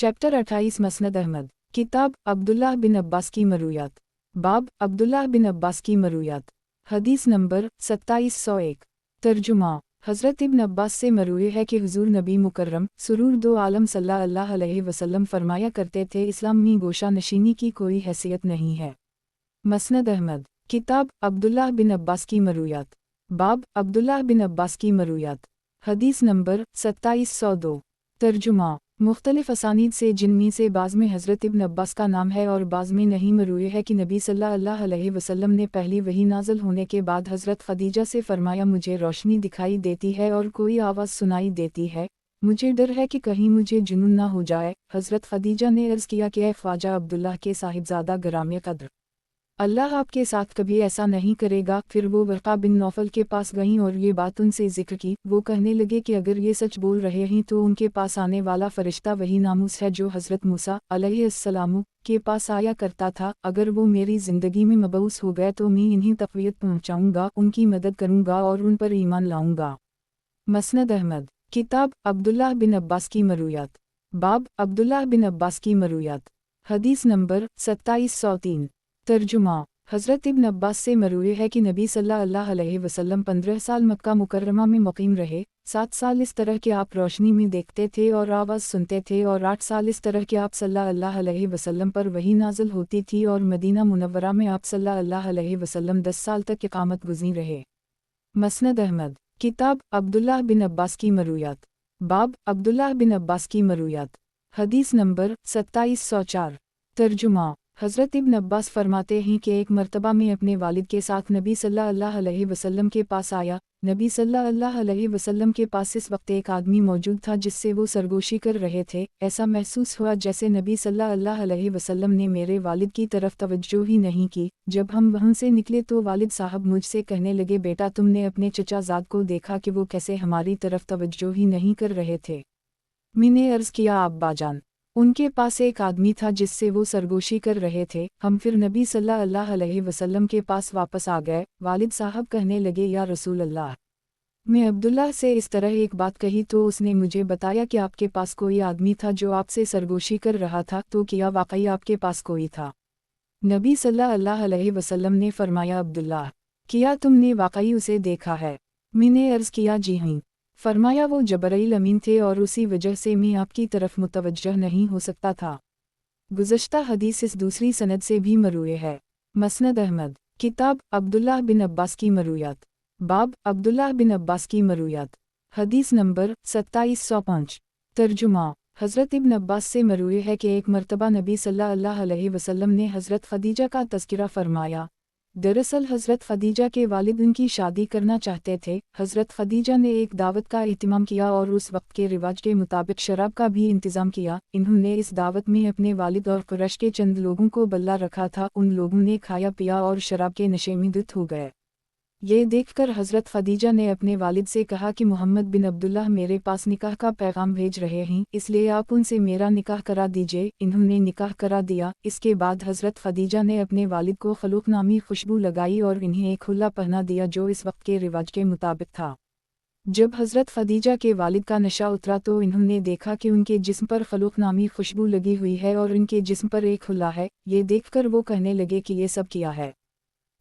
Chapter 28 मसनद Ahmad. किताब अब्दुल्लाह बिन अब्बास की मरूयात। बाब अब्दुल्लाह बिन अब्बास की मरूयात। हदीस नंबर 2701। तर्जुमा। हज़रत इब्न अब्बास से मरूए है कि हुज़ूर नबी मुकर्रम सुरूर दो आलम सल्लल्लाहु अलैहि वसल्लम फरमाया करते थे, इस्लाम में गोशा नशीनी की कोई हैसियत नहीं है। मसनद अहमद। किताब अब्दुल्लाह बिन अब्बास की मरूयात। बाब अब्दुल्लाह बिन अब्बास की मरूयात। हदीस नंबर 2702। तर्जुमा। मुख्तलिफ असानीद से जिनमें से बाज़ में हज़रत इब्न अब्बास का नाम है और बाज़ में नहीं मरूए है कि नबी सल्लल्लाहु अलैहि वसल्लम ने पहली वही नाज़िल होने के बाद हज़रत ख़दीजा से फ़रमाया, मुझे रोशनी दिखाई देती है और कोई आवाज़ सुनाई देती है, मुझे डर है कि कहीं मुझे जुनून ना हो जाए। हज़रत ख़दीजा ने अर्ज़ किया कि ए ख्वाजा अब्दुल्लाह के साहिबजादा गरामे कद्र, अल्लाह आपके साथ कभी ऐसा नहीं करेगा। फिर वो वर्क़ा बिन नौफल के पास गईं और ये बात उनसे ज़िक्र की। वो कहने लगे कि अगर ये सच बोल रहे हैं तो उनके पास आने वाला फ़रिश्ता वही नामूस है जो हज़रत मूसा अलैहिस्सलाम के पास आया करता था। अगर वो मेरी ज़िंदगी में मबऊस हो गए तो मैं इन्हें तक़वियत पहुँचाऊँगा, उनकी मदद करूँगा और उन पर ईमान लाऊँगा। मसनद अहमद। किताब अब्दुल्लाह बिन अब्बास की मरूयात। बाब अब्दुल्लाह बिन अब्बास की मरूयात। हदीस नंबर 2703। तर्जुमा। हज़रत इब्न अब्बास से मरूए है कि नबी सल्लल्लाहु अलैहि वसल्लम 15 साल मक्का मुकर्रमा में मुक़ीम रहे। 7 साल इस तरह के आप रोशनी में देखते थे और आवाज़ सुनते थे, और 8 साल इस तरह के आप सल्लल्लाहु अलैहि वसल्लम पर वही नाज़िल होती थी, और मदीना मुनव्वरा में आप सल्लल्लाहु अलैहि वसल्लम 10 साल तक इक़ामत गुज़ीर रहे। मसनद अहमद। किताब अब्दुल्लाह बिन अब्बास की मरूयात। बाब अब्दुल्लाह बिन अब्बास की मरूयात। हदीस नंबर 2704। तर्जुमा। हज़रत इब्न अब्बास फरमाते हैं कि एक मर्तबा में अपने वालिद के साथ नबी सल्लल्लाहु अलैहि वसल्लम के पास आया। नबी सल्लल्लाहु अलैहि वसल्लम के पास इस वक्त एक आदमी मौजूद था जिससे वो सरगोशी कर रहे थे। ऐसा महसूस हुआ जैसे नबी सल्लल्लाहु अलैहि वसल्लम ने मेरे वालिद की तरफ तवज्जो ही नहीं की। जब हम वहाँ से निकले तो वालिद साहब मुझसे कहने लगे, बेटा तुमने अपने चचा ज़ाद को देखा कि वो कैसे हमारी तरफ तवज्जो ही नहीं कर रहे थे? मैंने अर्ज़ किया, अब्बाजान, उनके पास एक आदमी था जिससे वो सरगोशी कर रहे थे। हम फिर नबी सल्लल्लाहु अलैहि वसल्लम के पास वापस आ गए। वालिद साहब कहने लगे, या रसूल अल्लाह, मैं अब्दुल्लाह से इस तरह एक बात कही तो उसने मुझे बताया कि आपके पास कोई आदमी था जो आपसे सरगोशी कर रहा था, तो क्या वाकई आपके पास कोई था? नबी सल्लल्लाहु अलैहि वसल्लम ने फरमाया, अब्दुल्लाह, क्या तुमने वाकई उसे देखा है? मैंने अर्ज़ किया, जी हाँ। फरमाया, वो जबरील अमीन थे और उसी वजह से मैं आपकी तरफ मुतवज्जह नहीं हो सकता था। गुज़श्ता हदीस इस दूसरी सनद से भी मरूए है। मसनद अहमद। किताब अब्दुल्लाह बिन अब्बास की मरूयात। बाब अब्दुल्लाह बिन अब्बास की मरूयात। हदीस नंबर 2705। तर्जुमा। हज़रत इब्न अब्बास से मरूए है कि एक मर्तबा नबी सल्लल्लाहु अलैहि वसल्लम ने हज़रत ख़दीजा का तज़किरा फरमाया। दरअसल हज़रत ख़दीजा के वालिद उनकी शादी करना चाहते थे। हज़रत ख़दीजा ने एक दावत का एहतिमाम किया और उस वक्त के रिवाज के मुताबिक शराब का भी इंतज़ाम किया। इन्होंने इस दावत में अपने वालिद और कुरैश के चंद लोगों को बल्ला रखा था। उन लोगों ने खाया पिया और शराब के नशे में धुत हो गए। ये देखकर हज़रत ख़दीजा ने अपने वालिद से कहा कि मोहम्मद बिन अब्दुल्लाह मेरे पास निकाह का पैगाम भेज रहे हैं, इसलिए आप उनसे मेरा निकाह करा दीजिए। इन्होंने निकाह करा दिया। इसके बाद हज़रत ख़दीजा ने अपने वालिद को खलूक नामी खुशबू लगाई और इन्हें एक खुला पहना दिया जो इस वक्त के रिवाज के मुताबिक था। जब हज़रत ख़दीजा के वालिद का नशा उतरा तो इन्होंने देखा कि उनके जिस्म पर खलूक नामी खुशबू लगी हुई है और इनके जिस्म पर एक खुला है। ये देखकर वो कहने लगे कि ये सब किया है।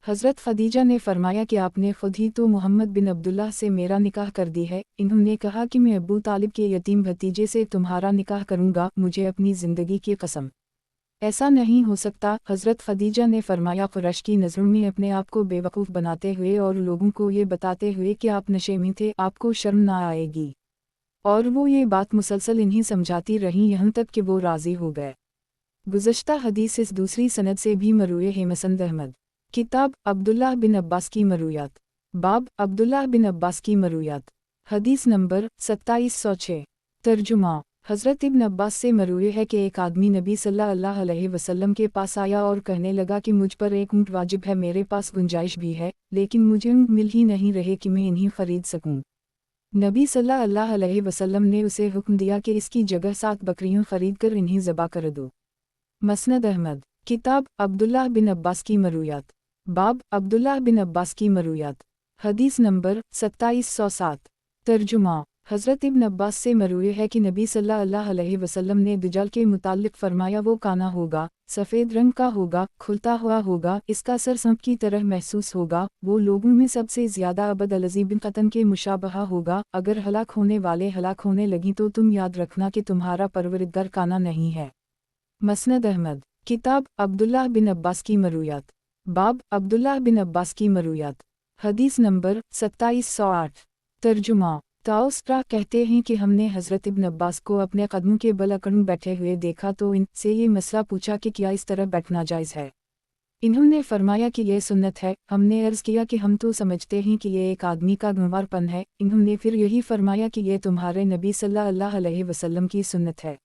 हज़रत ख़दीजा ने फरमाया कि आपने खुद ही तो मोहम्मद बिन अब्दुल्लाह से मेरा निकाह कर दी है। इन्होंने कहा कि मैं अबू तालिब के यतीम भतीजे से तुम्हारा निकाह करूँगा, मुझे अपनी ज़िंदगी की कसम, ऐसा नहीं हो सकता। हज़रत ख़दीजा ने फरमाया, कुरैश की नज़रों में अपने आप को बेवकूफ़ बनाते हुए और लोगों को ये बताते हुए कि आप नशे में थे, आपको शर्म ना आएगी? और वो ये बात मुसलसल इन्हीं समझाती रहीं यहाँ तक कि वो राज़ी हो गए। गुज़श्ता हदीस इस दूसरी सनद से भी मरूए है। मसनद अहमद। किताब अब्दुल्लाह बिन अब्बास की मरूयात। बाब अब्दुल्लाह बिन अब्बास की मरूयात। हदीस नंबर 2706। तर्जुमा। हज़रत इब्न अब्बास से मरूए है कि एक आदमी नबी सल्लल्लाहु अलैहि वसल्लम के पास आया और कहने लगा कि मुझ पर एक ऊँट वाजिब है, मेरे पास गुंजाइश भी है, लेकिन मुझे ऊँट मिल ही नहीं रहे कि मैं इन्हें ख़रीद सकूँ। नबी सल्लल्लाहु अलैहि वसल्लम ने उसे हुक्म दिया कि इसकी जगह 7 बकरियाँ ख़रीद कर इन्हें ज़बा कर दो। मसनद अहमद। किताब अब्दुल्लाह बिन अब्बास की मरूयात। बाब अब्दुल्लाह बिन अब्बास की मरूयात। हदीस नंबर 2707। तर्जुमा। हज़रत इब्न अब्बास से मरवी है कि नबी सल्लल्लाहु अलैहि वसल्लम ने दज्जाल के मुताल्लिक़ फरमाया, वो काना होगा, सफ़ेद रंग का होगा, खुलता हुआ होगा, इसका सर सांप की तरह महसूस होगा, वो लोगों में सबसे ज़्यादा अबद अलज़ी बिन क़तन के मुशाबहा होगा। अगर हलाक होने वाले हलाक होने लगी तो तुम याद रखना कि तुम्हारा परवरिदगार काना नहीं है। मसनद अहमद। किताब अब्दुल्लाह बिन अब्बास की मरूयात। बाब अब्दुल्लाह बिन अब्बास की मरूयात। हदीस नंबर 2708। तर्जुमा। ताउस्रा कहते हैं कि हमने हज़रत इब्न अब्बास को अपने कदमों के बल अकड़ बैठे हुए देखा तो इनसे ये मसला पूछा कि क्या इस तरह बैठना जायज़ है। इन्होंने फरमाया कि यह सुन्नत है। हमने अर्ज़ किया कि हम तो समझते हैं कि यह एक आदमी का गंवारपन है। इन्होंने फिर यही फरमाया कि यह तुम्हारे नबी सल्लल्लाहु अलैहि वसल्लम की सुन्नत है।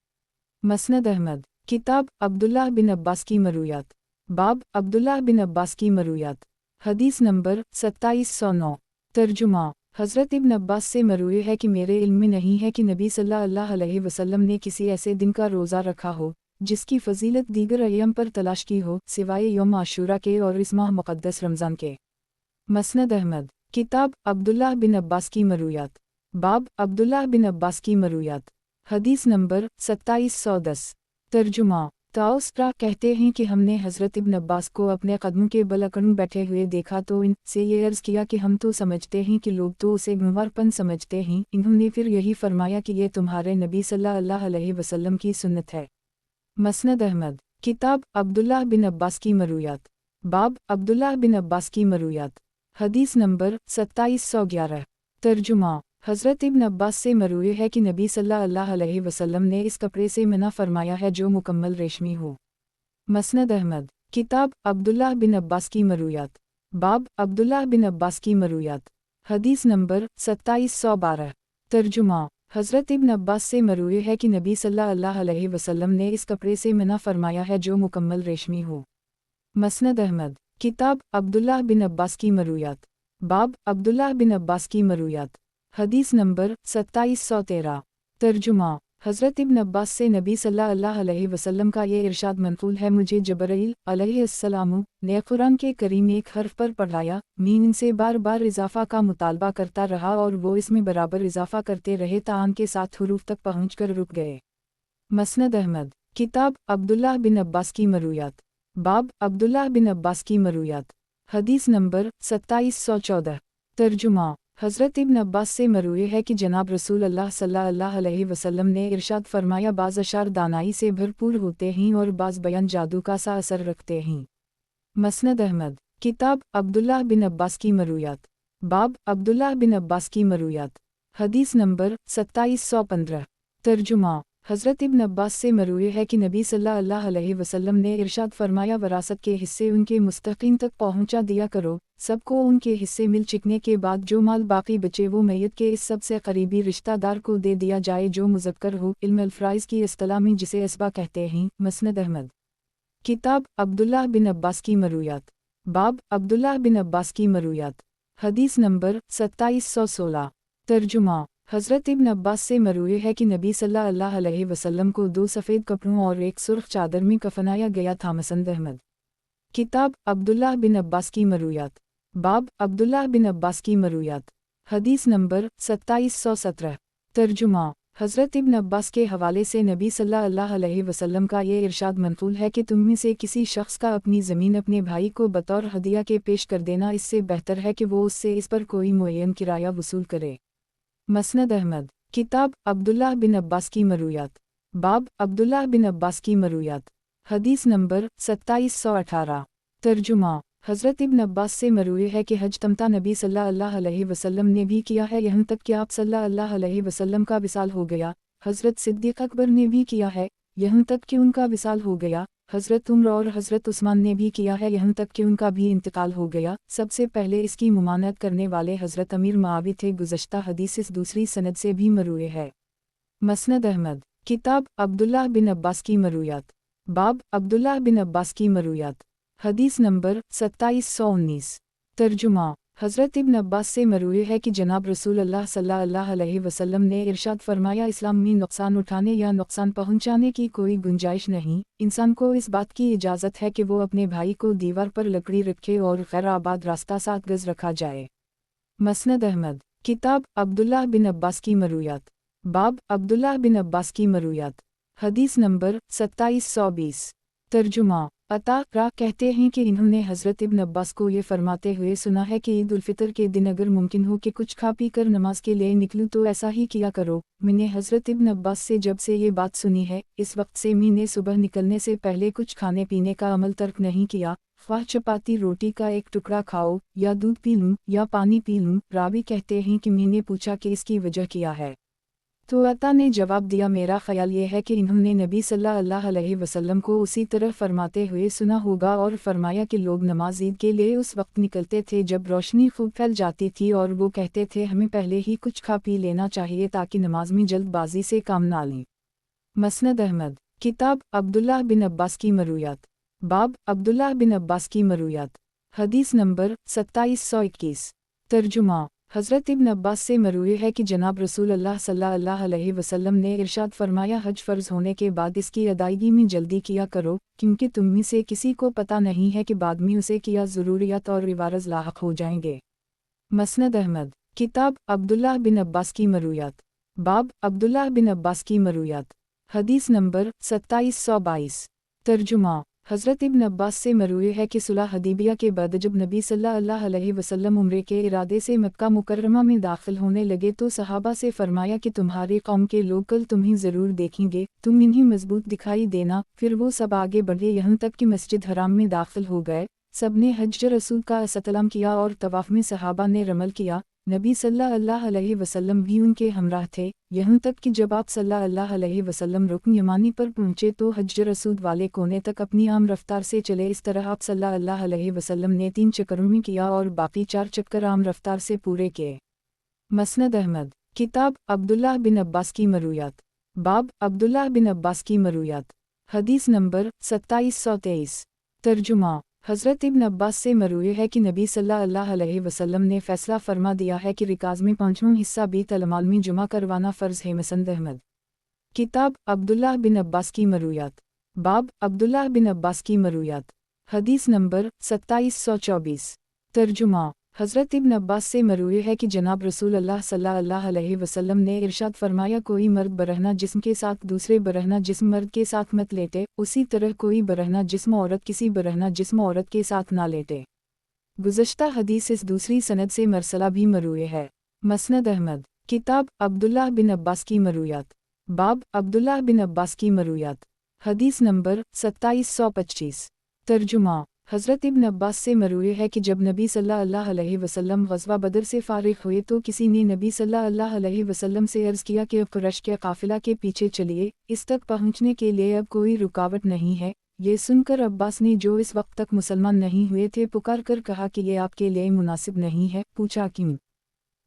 मसनद अहमद। किताब अब्दुल्लाह बिन अब्बास की मरूयात। बाब अब्दुल्लाह बिन अब्बास की मरूयात। हदीस नंबर 2709। तर्जुमा। हज़रत इब्न अब्बास से मरूई है कि मेरे इल्म में नहीं है कि नबी सल्लल्लाहु अलैहि वसल्लम ने किसी ऐसे दिन का रोज़ा रखा हो जिसकी फ़जीलत दीगर अय्याम पर तलाश की हो सिवाय यौम आशूरा के और इस माह मुक़द्दस रमज़ान के। मसनद अहमद। किताब अब्दुल्लाह बिन अब्बास की मरूयात। बाब अब्दुल्लाह बिन अब्बास की मरूयात। हदीस नंबर 2710। तर्जुमा। ताउस्रा कहते हैं कि हमने हज़रत इब्न अब्बास को अपने कदमों के बल अकड़ बैठे हुए देखा तो इनसे ये अर्ज़ किया कि हम तो समझते हैं कि लोग तो उसे गंवारपन समझते हैं। इन्होंने फिर यही फरमाया कि ये तुम्हारे नबी सल्लल्लाहु अलैहि वसल्लम की सुन्नत है। मसनद अहमद। किताब अब्दुल्लाह बिन अब्बास की मरूयात। बाब अब्दुल्लाह बिन अब्बास की मरूयात। हदीस नंबर 2711। तर्जुमा। हज़रत इब्न अब्बास से मरूई है कि नबी सल्लल्लाहु अलैहि वसल्लम ने इस कपड़े से मना फरमाया है जो मुकम्मल रेशमी हो। मसनद अहमद। किताब अब्दुल्लाह बिन अब्बास की मरूयात। बाब अब्दुल्लाह बिन अब्बास की मरूयात। हदीस नंबर 2712। तर्जुमा। हज़रत इब्न अब्बास से मरूई है कि नबी सल्लल्लाहु अलैहि वसल्लम ने इस कपड़े से मना फरमाया है जो मुकम्मल रेशमी हो। मसनद अहमद। किताब अब्दुल्लाह बिन अब्बास की मरूयात। बाब अब्दुल्लाह बिन अब्बास की मरूयात। हदीस नंबर 2713। तर्जुमा। हज़रत इब्न अब्बास से नबी सल्लल्लाहु अलैहि वसल्लम का ये इरशाद मनक़ूल है, मुझे जबरील अलैहिस्सलाम ने कुरान के करीम एक हर्फ पर पढ़ाया, मैं इनसे बार बार इजाफ़ा का मुतालबा करता रहा और वो इसमें बराबर इजाफ़ा करते रहे तान के 7 हुरूफ तक पहुँचकर रुक गए। मसनद अहमद। किताब अब्दुल्लाह बिन अब्बास की मरूयात। बाब अब्दुल्लाह बिन अब्बास की मरूयात। हदीस नंबर 2714। तर्जुमा। हज़रत इब्न अब्बास से मरूई है कि जनाब रसूल अल्लाह सल्लल्लाहु अलैहि वसल्लम ने इरशाद फरमाया, बाज़ अशार दानाई से भरपूर होते हैं और बाज़ बयान जादू का सा असर रखते हैं। मसनद अहमद। किताब अब्दुल्लाह बिन अब्बास की मरूयात। बाब अब्दुल्लाह बिन अब्बास की मरूयात। हदीस नंबर 2715। तर्जुमा। हज़रत इब्न अब्बास से मरूई है कि नबी सल्लल्लाहु अलैहि वसल्लम ने इरशाद फरमाया, वरासत के हिस्से उनके मुस्तक़ीन तक पहुँचा दिया करो, सबको उनके हिस्से मिल चिकने के बाद जो माल बाकी बचे वो मैयत के इस सबसे करीबी रिश्तेदार को दे दिया जाए जो मुज़क्कर हो। इल्म अल-फ़राइज़ की इस्तिलाह में जिसे असबा कहते हैं। मसनद अहमद। किताब अब्दुल्लाह बिन अब्बास की मरूयात। बाब अब्दुल्लाह बिन अब्बास की मरूयात। हदीस नंबर 2716। तर्जुमा। हज़रत इब्न अब्बास से मरूई है कि नबी सल्लल्लाहु अलैहि वसल्लम को 2 सफ़ेद कपड़ों और एक सुर्ख चादर में कफनाया गया था। मसनद अहमद। किताब अब्दुल्लाह बिन अब्बास की मरूयात। बाब अब्दुल्लाह बिन अब्बास की मरूयात। हदीस नंबर 2717। तर्जुमा। हज़रत इब्न अब्बास के हवाले से नबी सल्लल्लाहु अलैहि वसल्लम का ये इरशाद मनक़ूल है कि तुम में से किसी शख्स का अपनी ज़मीन अपने भाई को बतौर हदिया के पेश कर देना इससे बेहतर है कि वो उससे इस पर कोई मुअय्यन किराया वसूल करे। मसनद अहमद। किताब अब्दुल्लाह बिन अब्बास की मरूयात। बाब अब्दुल्लाह बिन अब्बास की मरूयात। हदीस नंबर 2718। तर्जुमा। हज़रत इब्न अब्बास से मरूई है कि हज तमता नबी सल्लल्लाहु अलैहि वसल्लम ने भी किया है, यहाँ तक कि आप सल्लल्लाहु अलैहि वसल्लम का विसाल हो गया। हज़रत सिद्दीक़ अकबर ने भी किया है, यहाँ तक कि उनका विसाल हो गया। हज़रत उमर और हज़रत उस्मान ने भी किया है, यहाँ तक कि उनका भी इंतकाल हो गया। सबसे पहले इसकी मुमानत करने वाले हज़रत अमीर मुआविया थे। गुज़श्ता हदीस इस दूसरी सनद से भी मरूई है। मसनद अहमद। किताब अब्दुल्लाह बिन अब्बास की मरूयात। बाब अब्दुल्लाह बिन अब्बास की मरूयात। हदीस नंबर 2719। तर्जुमा। हज़रत इब्न अब्बास से मरूई है कि जनाब रसूल अल्लाह सल्लल्लाहु अलैहि वसल्लम ने इरशाद फरमाया, इस्लाम में नुकसान उठाने या नुकसान पहुंचाने की कोई गुंजाइश नहीं। इंसान को इस बात की इजाज़त है कि वो अपने भाई को दीवार पर लकड़ी रखे और गैर आबाद रास्ता 7 गज़ रखा जाए। मसनद अहमद। किताब अब्दुल्लाह बिन अब्बास की मरूयात। बाब अब्दुल्लाह बिन अब्बास की मरूयात। हदीस नंबर 2720। तर्जुमा। अता रा कहते हैं कि इन्होंने हज़रत इब्न अब्बास को ये फरमाते हुए सुना है कि ईद उल फितर के दिन अगर मुमकिन हो कि कुछ खा पी कर नमाज के लिए निकलूँ तो ऐसा ही किया करो। मैंने हज़रत इब्न अब्बास से जब से ये बात सुनी है, इस वक्त से मैंने सुबह निकलने से पहले कुछ खाने पीने का अमल तर्क नहीं किया, ख्वाह चपाती रोटी का एक टुकड़ा खाओ, या दूध पी लूँ, या पानी पी लूँ। रावी कहते हैं कि मैंने पूछा कि इसकी वजह क्या है, तो अता ने जवाब दिया, मेरा ख्याल ये है कि इन्होंने नबी सल्लल्लाहु अलैहि वसल्लम को उसी तरह फरमाते हुए सुना होगा और फरमाया कि लोग नमाज ईद के लिए उस वक्त निकलते थे जब रोशनी खूब फैल जाती थी, और वो कहते थे हमें पहले ही कुछ खा पी लेना चाहिए ताकि नमाज में जल्दबाजी से काम ना लें। मसनद अहमद। किताब अब्दुल्लाह बिन अब्बास की मरूयात। बाब अब्दुल्लाह बिन अब्बास की मरूयात। हदीस नंबर 2721। तर्जुमा। हज़रत इब्न अब्बास से मरूए है कि जनाब रसूल अल्लाह सल्लल्लाहु अलैहि वसल्लम ने इरशाद फरमाया, हज फ़र्ज़ होने के बाद इसकी अदायगी में जल्दी किया करो, क्योंकि तुम में से किसी को पता नहीं है कि बाद में उसे क्या ज़रूरियत और रिवारज़ लाहक हो जाएंगे। मसनद अहमद। किताब अब्दुल्लाह बिन अब्बास की मरूयात। बाब अब्दुल्लाह बिन अब्बास की मरूयात। हदीस नंबर 2722। तर्जुमा। हज़रत इब्न अब्बास से मरूए है कि सुलह हदीबिया के बाद जब नबी सल्लल्लाहु अलैहि वसल्लम उम्रे के इरादे से मक्का मुकर्रमा में दाखिल होने लगे तो सहाबा से फरमाया कि तुम्हारे कौम के लोग कल तुम्हें ज़रूर देखेंगे, तुम इन्हें मजबूत दिखाई देना। फिर वो सब आगे बढ़े यहाँ तक कि मस्जिद हराम में दाखिल हो गए। सब ने हज रसूल का सलाम किया और तवाफ़ में सहाबा ने रमल किया। नबी सल्लल्लाहु अलैहि वसल्लम भी उनके हमराह थे, यहाँ तक कि जब आप सल्लल्लाहु अलैहि वसल्लम रुकन यमानी पर पहुँचे तो हज रसूल वाले कोने तक अपनी आम रफ्तार से चले। इस तरह आप सल्लल्लाहु अलैहि वसल्लम ने 3 चक्करों में किया और बाकी 4 चक्कर आम रफ्तार से पूरे किए। मसनद अहमद। किताब अब्दुल्लाह बिन अब्बास की मरूयात। बाब अब्दुल्लाह बिन अब्बास की मरूयात। हदीस नंबर 2723। तर्जुमा। हज़रत इब्न अब्बास से मरूए है कि नबी सल्लल्लाहु अलैहि वसल्लम ने फ़ैसला फरमा दिया है कि रिकाज़ में 5वां हिस्सा बीत अलमाल में जुमा करवाना फ़र्ज़ है। मसनद अहमद। किताब अब्दुल्लाह बिन अब्बास की मरूयात। बाब अब्दुल्लाह बिन अब्बास की मरूयात। हदीस नंबर 2724। तर्जुमा। हज़रत इब्न अब्बास से मरूए है कि जनाब रसूल अल्लाह सल्लल्लाहु अलैहि वसल्लम ने इरशाद फरमाया, कोई मर्द बरहना जिस्म के साथ दूसरे बरहना जिस्म मर्द के साथ मत लेटे, उसी तरह कोई बरहना जिस्म औरत किसी बरहना जिस्म औरत के साथ ना लेटे। गुज़श्ता हदीस इस दूसरी सनद से मरसला भी मरूए है। मसनद अहमद। किताब अब्दुल्लाह बिन अब्बास की मरूयात। बाब अब्दुल्लाह बिन अब्बास की मरूयात। हदीस नंबर 2725। तर्जुमा। हज़रत इब्न अब्बास से मरूए है कि जब नबी सल्लल्लाहु अलैहि वसल्लम ग़ज़वा बदर से फ़ारिग़ हुए तो किसी ने नबी सल्लल्लाहु अलैहि वसल्लम से अर्ज़ किया कि अब कुरैश के काफ़िला के पीछे चलिए, इस तक पहुँचने के लिए अब कोई रुकावट नहीं है। ये सुनकर अब्बास ने, जो इस वक्त तक मुसलमान नहीं हुए थे, पुकार कर कहा कि ये आपके लिए मुनासिब नहीं है। पूछा क्यों?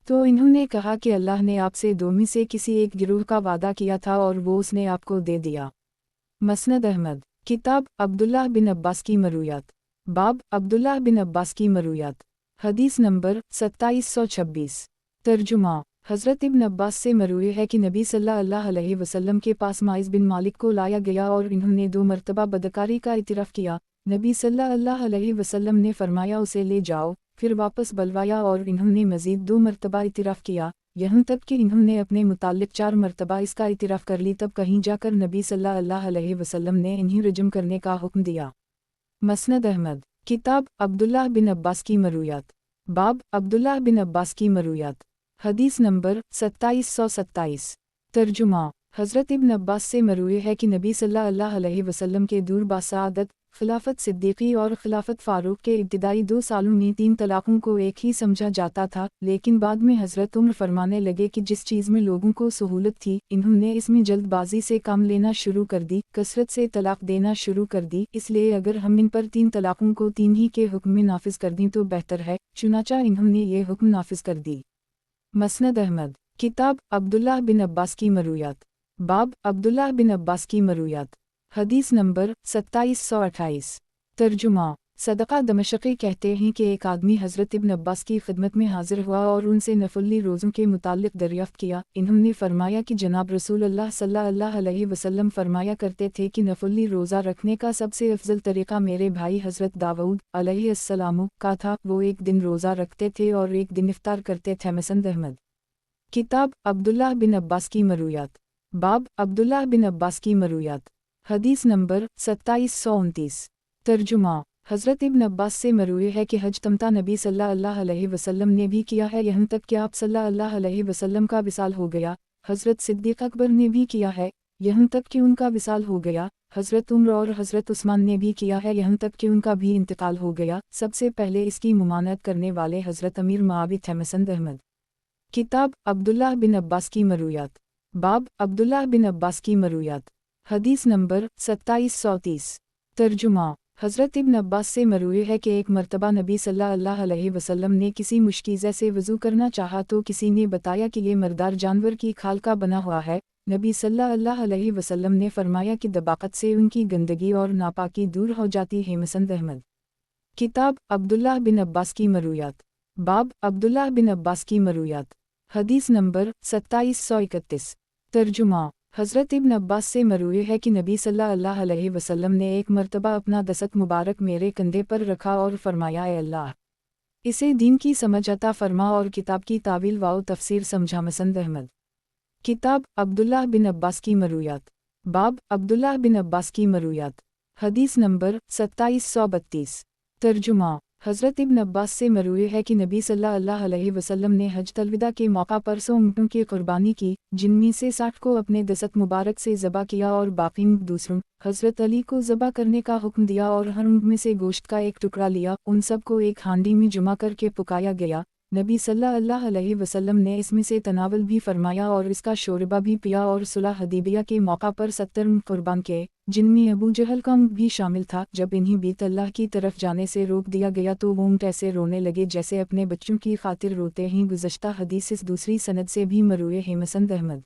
तो इन्होंने कहा कि अल्लाह ने आपसे दो में से किसी एक गिरोह का वादा किया था और वो उसने आपको दे दिया। मसनद अहमद। किताब अब्दुल्लाह बिन अब्बास की मरूयात। बाब अब्दुल्लाह बिन अब्बास की मरूयात। हदीस नंबर 2726। तर्जुमा। हज़रत इब्न अब्बास से मरूए है कि नबी सल्लल्लाहु अलैहि वसल्लम के पास माइज़ बिन मालिक को लाया गया और इन्होंने 2 मरतबा बदकारी का इतराफ़ किया। नबी सल्लल्लाहु अलैहि वसल्लम ने फरमाया, उसे ले जाओ। फिर वापस बुलवाया और इन्होंने मज़ीद 2 मरतबा इतराफ़ किया, यहाँ तक कि इन्होंने अपने मुतालिक 4 मरतबा इसका इतराफ़ कर ली। तब कहीं जाकर नबी सल्लल्लाहु अलैहि वसल्लम ने इन्हें रजम करने का हुक्म दिया। मसनद अहमद। किताब अब्दुल्लाह बिन अब्बास की मरूयात। बाब अब्दुल्लाह बिन अब्बास की मरूयात। हदीस नंबर 2727। तर्जुमा। हज़रत इब्न अब्बास से मरूए है कि नबी सल्लल्लाहु अलैहि वसल्लम के दूर बासादत खिलाफत सिद्दीक़ी और खिलाफत फ़ारूक के इब्तिदाई 2 सालों में 3 तलाक़ों को एक ही समझा जाता था, लेकिन बाद में हज़रत उमर फरमाने लगे कि जिस चीज़ में लोगों को सहूलत थी, इन्होंने इसमें जल्दबाजी से काम लेना शुरू कर दी, कसरत से तलाक़ देना शुरू कर दी। इसलिए अगर हम इन पर 3 तलाक़ों को 3 ही के हुक्म में नाफिज कर दें तो बेहतर है। चुनाचा इन्होंने ये हुक्म नाफिज कर दी। मसनद अहमद। किताब अब्दुल्लाह बिन अब्बास की मरूयात। बाब अब्दुल्लाह बिन अब्बास की मरूयात। हदीस नंबर 2728। तर्जुमा। सदक़ा दमशक़ी कहते हैं कि एक आदमी हज़रत इब्न अब्बास की खिदमत में हाजिर हुआ और उनसे नफली रोज़ों के मुताल्लिक़ दरियाफ़्त किया। इन्होंने फरमाया कि जनाब रसूलुल्लाह सल्लल्लाहु अलैहि वसल्लम फरमाया करते थे कि नफली रोज़ा रखने का सबसे अफजल तरीक़ा मेरे भाई हज़रत दाऊद अलैहिस्सलाम का था। वो एक दिन रोज़ा रखते थे और एक दिन इफ्तार करते थे। मसनद अहमद। किताब अब्दुल्लाह बिन अब्बास की मरूयात। बाब अब्दुल्लाह बिन अब्बास की मरूयात। हदीस नंबर 2729। तर्जुमा। हज़रत इब्न अब्बास से मरूए है कि हज तमता नबी सल्लल्लाहु अलैहि वसल्लम ने भी किया है, यहाँ तक कि आप सल्लल्लाहु अलैहि वसल्लम का विसाल हो गया। हज़रत सिद्दीक़ अकबर ने भी किया है, यहाँ तक कि उनका विसाल हो गया। हज़रत उमर और हज़रत उस्मान ने भी किया है, यहाँ तक कि उनका भी इंतकाल हो गया। सबसे पहले इसकी मुमानत करने वाले हज़रत अमीर मुआविया थे मसंद अहमद। किताब अब्दुल्लाह बिन अब्बास की मरूयात। बाब अब्दुल्लाह बिन अब्बास की मरूयात। हदीस नंबर 2730। तर्जुमा। हज़रत इब्न अब्बास से मरूए है कि एक मरतबा नबी सल्लल्लाहु अलैहि वसल्लम ने किसी मुश्किज़े से वज़ू करना चाहा तो किसी ने बताया कि ये मर्दार जानवर की खाल का बना हुआ है। नबी सल्लल्लाहु अलैहि वसल्लम ने फरमाया कि दबाकत से उनकी गंदगी और नापाकी दूर हो जाती है। मसंद अहमद। किताब अब्दुल्लाह बिन अब्बास की मरूयात। बाब अब्दुल्लाह बिन अब्बास की मरूयात। हदीस नंबर 2731। तर्जुमा। हज़रत इब्न अब्बास से मरूए है कि नबी सल्लल्लाहु अलैहि वसल्लम ने एक मरतबा अपना दस्त मुबारक मेरे कंधे पर रखा और फरमाया, ए अल्लाह, इसे दीन की समझ अता फरमा और किताब की तावील व तफसीर समझा। मसंद अहमद। किताब अब्दुल्लाह बिन अब्बास की मरूयात। बाब अब्दुल्लाह बिन अब्बास की मरूयात। हदीस नंबर 2732। तर्जुमा। हज़रत इब्न अब्बास से मरूए है कि नबी सल्लल्लाहु अलैहि वसल्लम ने हज तलविदा के मौका पर 100 ऊँटों की कुर्बानी की, जिनमें से 60 को अपने दस्त मुबारक से ज़बा किया और बाकी दूसरों हज़रत अली को ज़बा करने का हुक्म दिया और हर ऊँट में से गोश्त का एक टुकड़ा लिया, उन सब को एक हांडी में जमा करके पकाया गया। नबी सल्लल्लाहु अलैहि वसल्लम ने इसमें से तनावल भी फरमाया और इसका शोरबा भी पिया और सुलह हदीबिया के मौका पर 70 ऊँट कुर्बान किए, जिनमें अबू जहल का ऊँट भी शामिल था। जब इन्हीं बीत अल्लाह की तरफ जाने से रोक दिया गया तो वो ऊँट ऐसे रोने लगे जैसे अपने बच्चों की खातिर रोते हैं। गुज़श्ता हदीस इस दूसरी सनद से भी मरूए हैं। मसंद अहमद।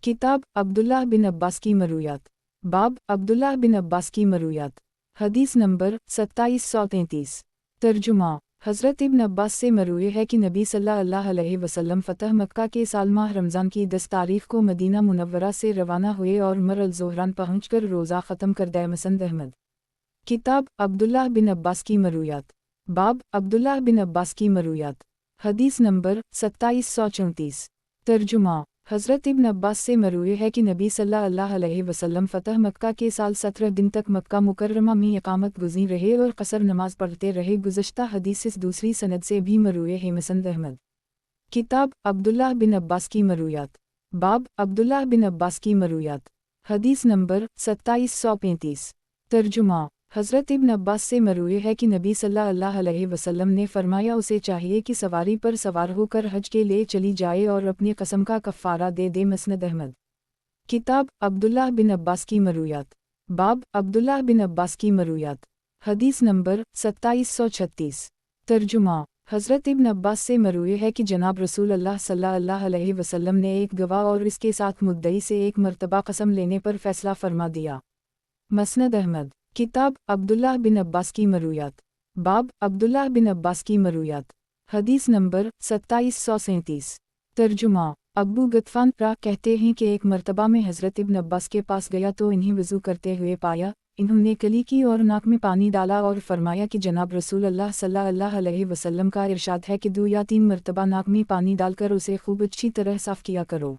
किताब अब्दुल्लाह बिन अब्बास की मरूयात। बाब अब्दुल्लाह बिन अब्बास की मरूयात। हदीस नंबर 2733। तर्जुमा। हज़रत इब्न अब्बास से मरूए है कि नबी सल्लल्लाहु अलैहि वसल्लम फ़तह मक्का के साल माह रमज़ान की 10 तारीख़ को मदीना मुनव्वरा से रवाना हुए और मर ज़ोहरान पहुँचकर रोज़ा ख़त्म कर दिया। मसंद अहमद। किताब अब्दुल्लाह बिन अब्बास की मरूयात। बाब अब्दुल्लाह बिन अब्बास की मरूयात। हदीस नंबर 2734। तर्जुमा। हज़रत इब्न अब्बास से मरूए है कि नबी सल्लल्लाहु अलैहि वसल्लम फ़तह मक्का के साल 17 दिन तक मक्का मुकर्रमा में इक़ामत गुज़ीर रहे और क़सर नमाज पढ़ते रहे। गुज़श्ता हदीस इस दूसरी सनद से भी मरूए हैं। मसंद अहमद। किताब अब्दुल्लाह बिन अब्बास की मरूयात। बाब अब्दुल्लाह बिन अब्बास की मरूयात। हदीस नंबर 2735। तर्जुमा। हज़रत इब्न अब्बास से मरूए है कि नबी सल्लल्लाहु अलैहि वसल्लम ने फरमाया, उसे चाहिए कि सवारी पर सवार होकर हज के लिए चली जाए और अपनी कसम का कफ़ारा दे दे। मसनद अहमद। किताब अब्दुल्लाह बिन अब्बास की मरूयात। बाब अब्दुल्लाह बिन अब्बास की मरूयात। हदीस नंबर 2736। तर्जुमा। हज़रत इब्न अब्बास से मरूए है कि जनाब रसूल अल्लाह सल्लल्लाहु अलैहि वसल्लम ने एक गवाह और इसके साथ मुद्दई से एक मरतबा कसम लेने पर फ़ैसला फरमा दिया। मसनद अहमद। किताब अब्दुल्लाह बिन अब्बास की मरूयात। बाब अब्दुल्लाह बिन अब्बास की मरूयात। हदीस नंबर 2737। तर्जुमा। अब्बू गतफ़ान कहते हैं कि एक मरतबा में हज़रत इब्न अब्बास के पास गया तो इन्हें वज़ू करते हुए पाया। इन्होंने कली की और नाक में पानी डाला और फरमाया कि जनाब रसूल अल्लाह सल्लल्लाहु अलैहि वसल्लम का इरशाद है कि 2 या 3 मरतबा नाक में पानी डालकर उसे खूब अच्छी तरह साफ़ किया करो।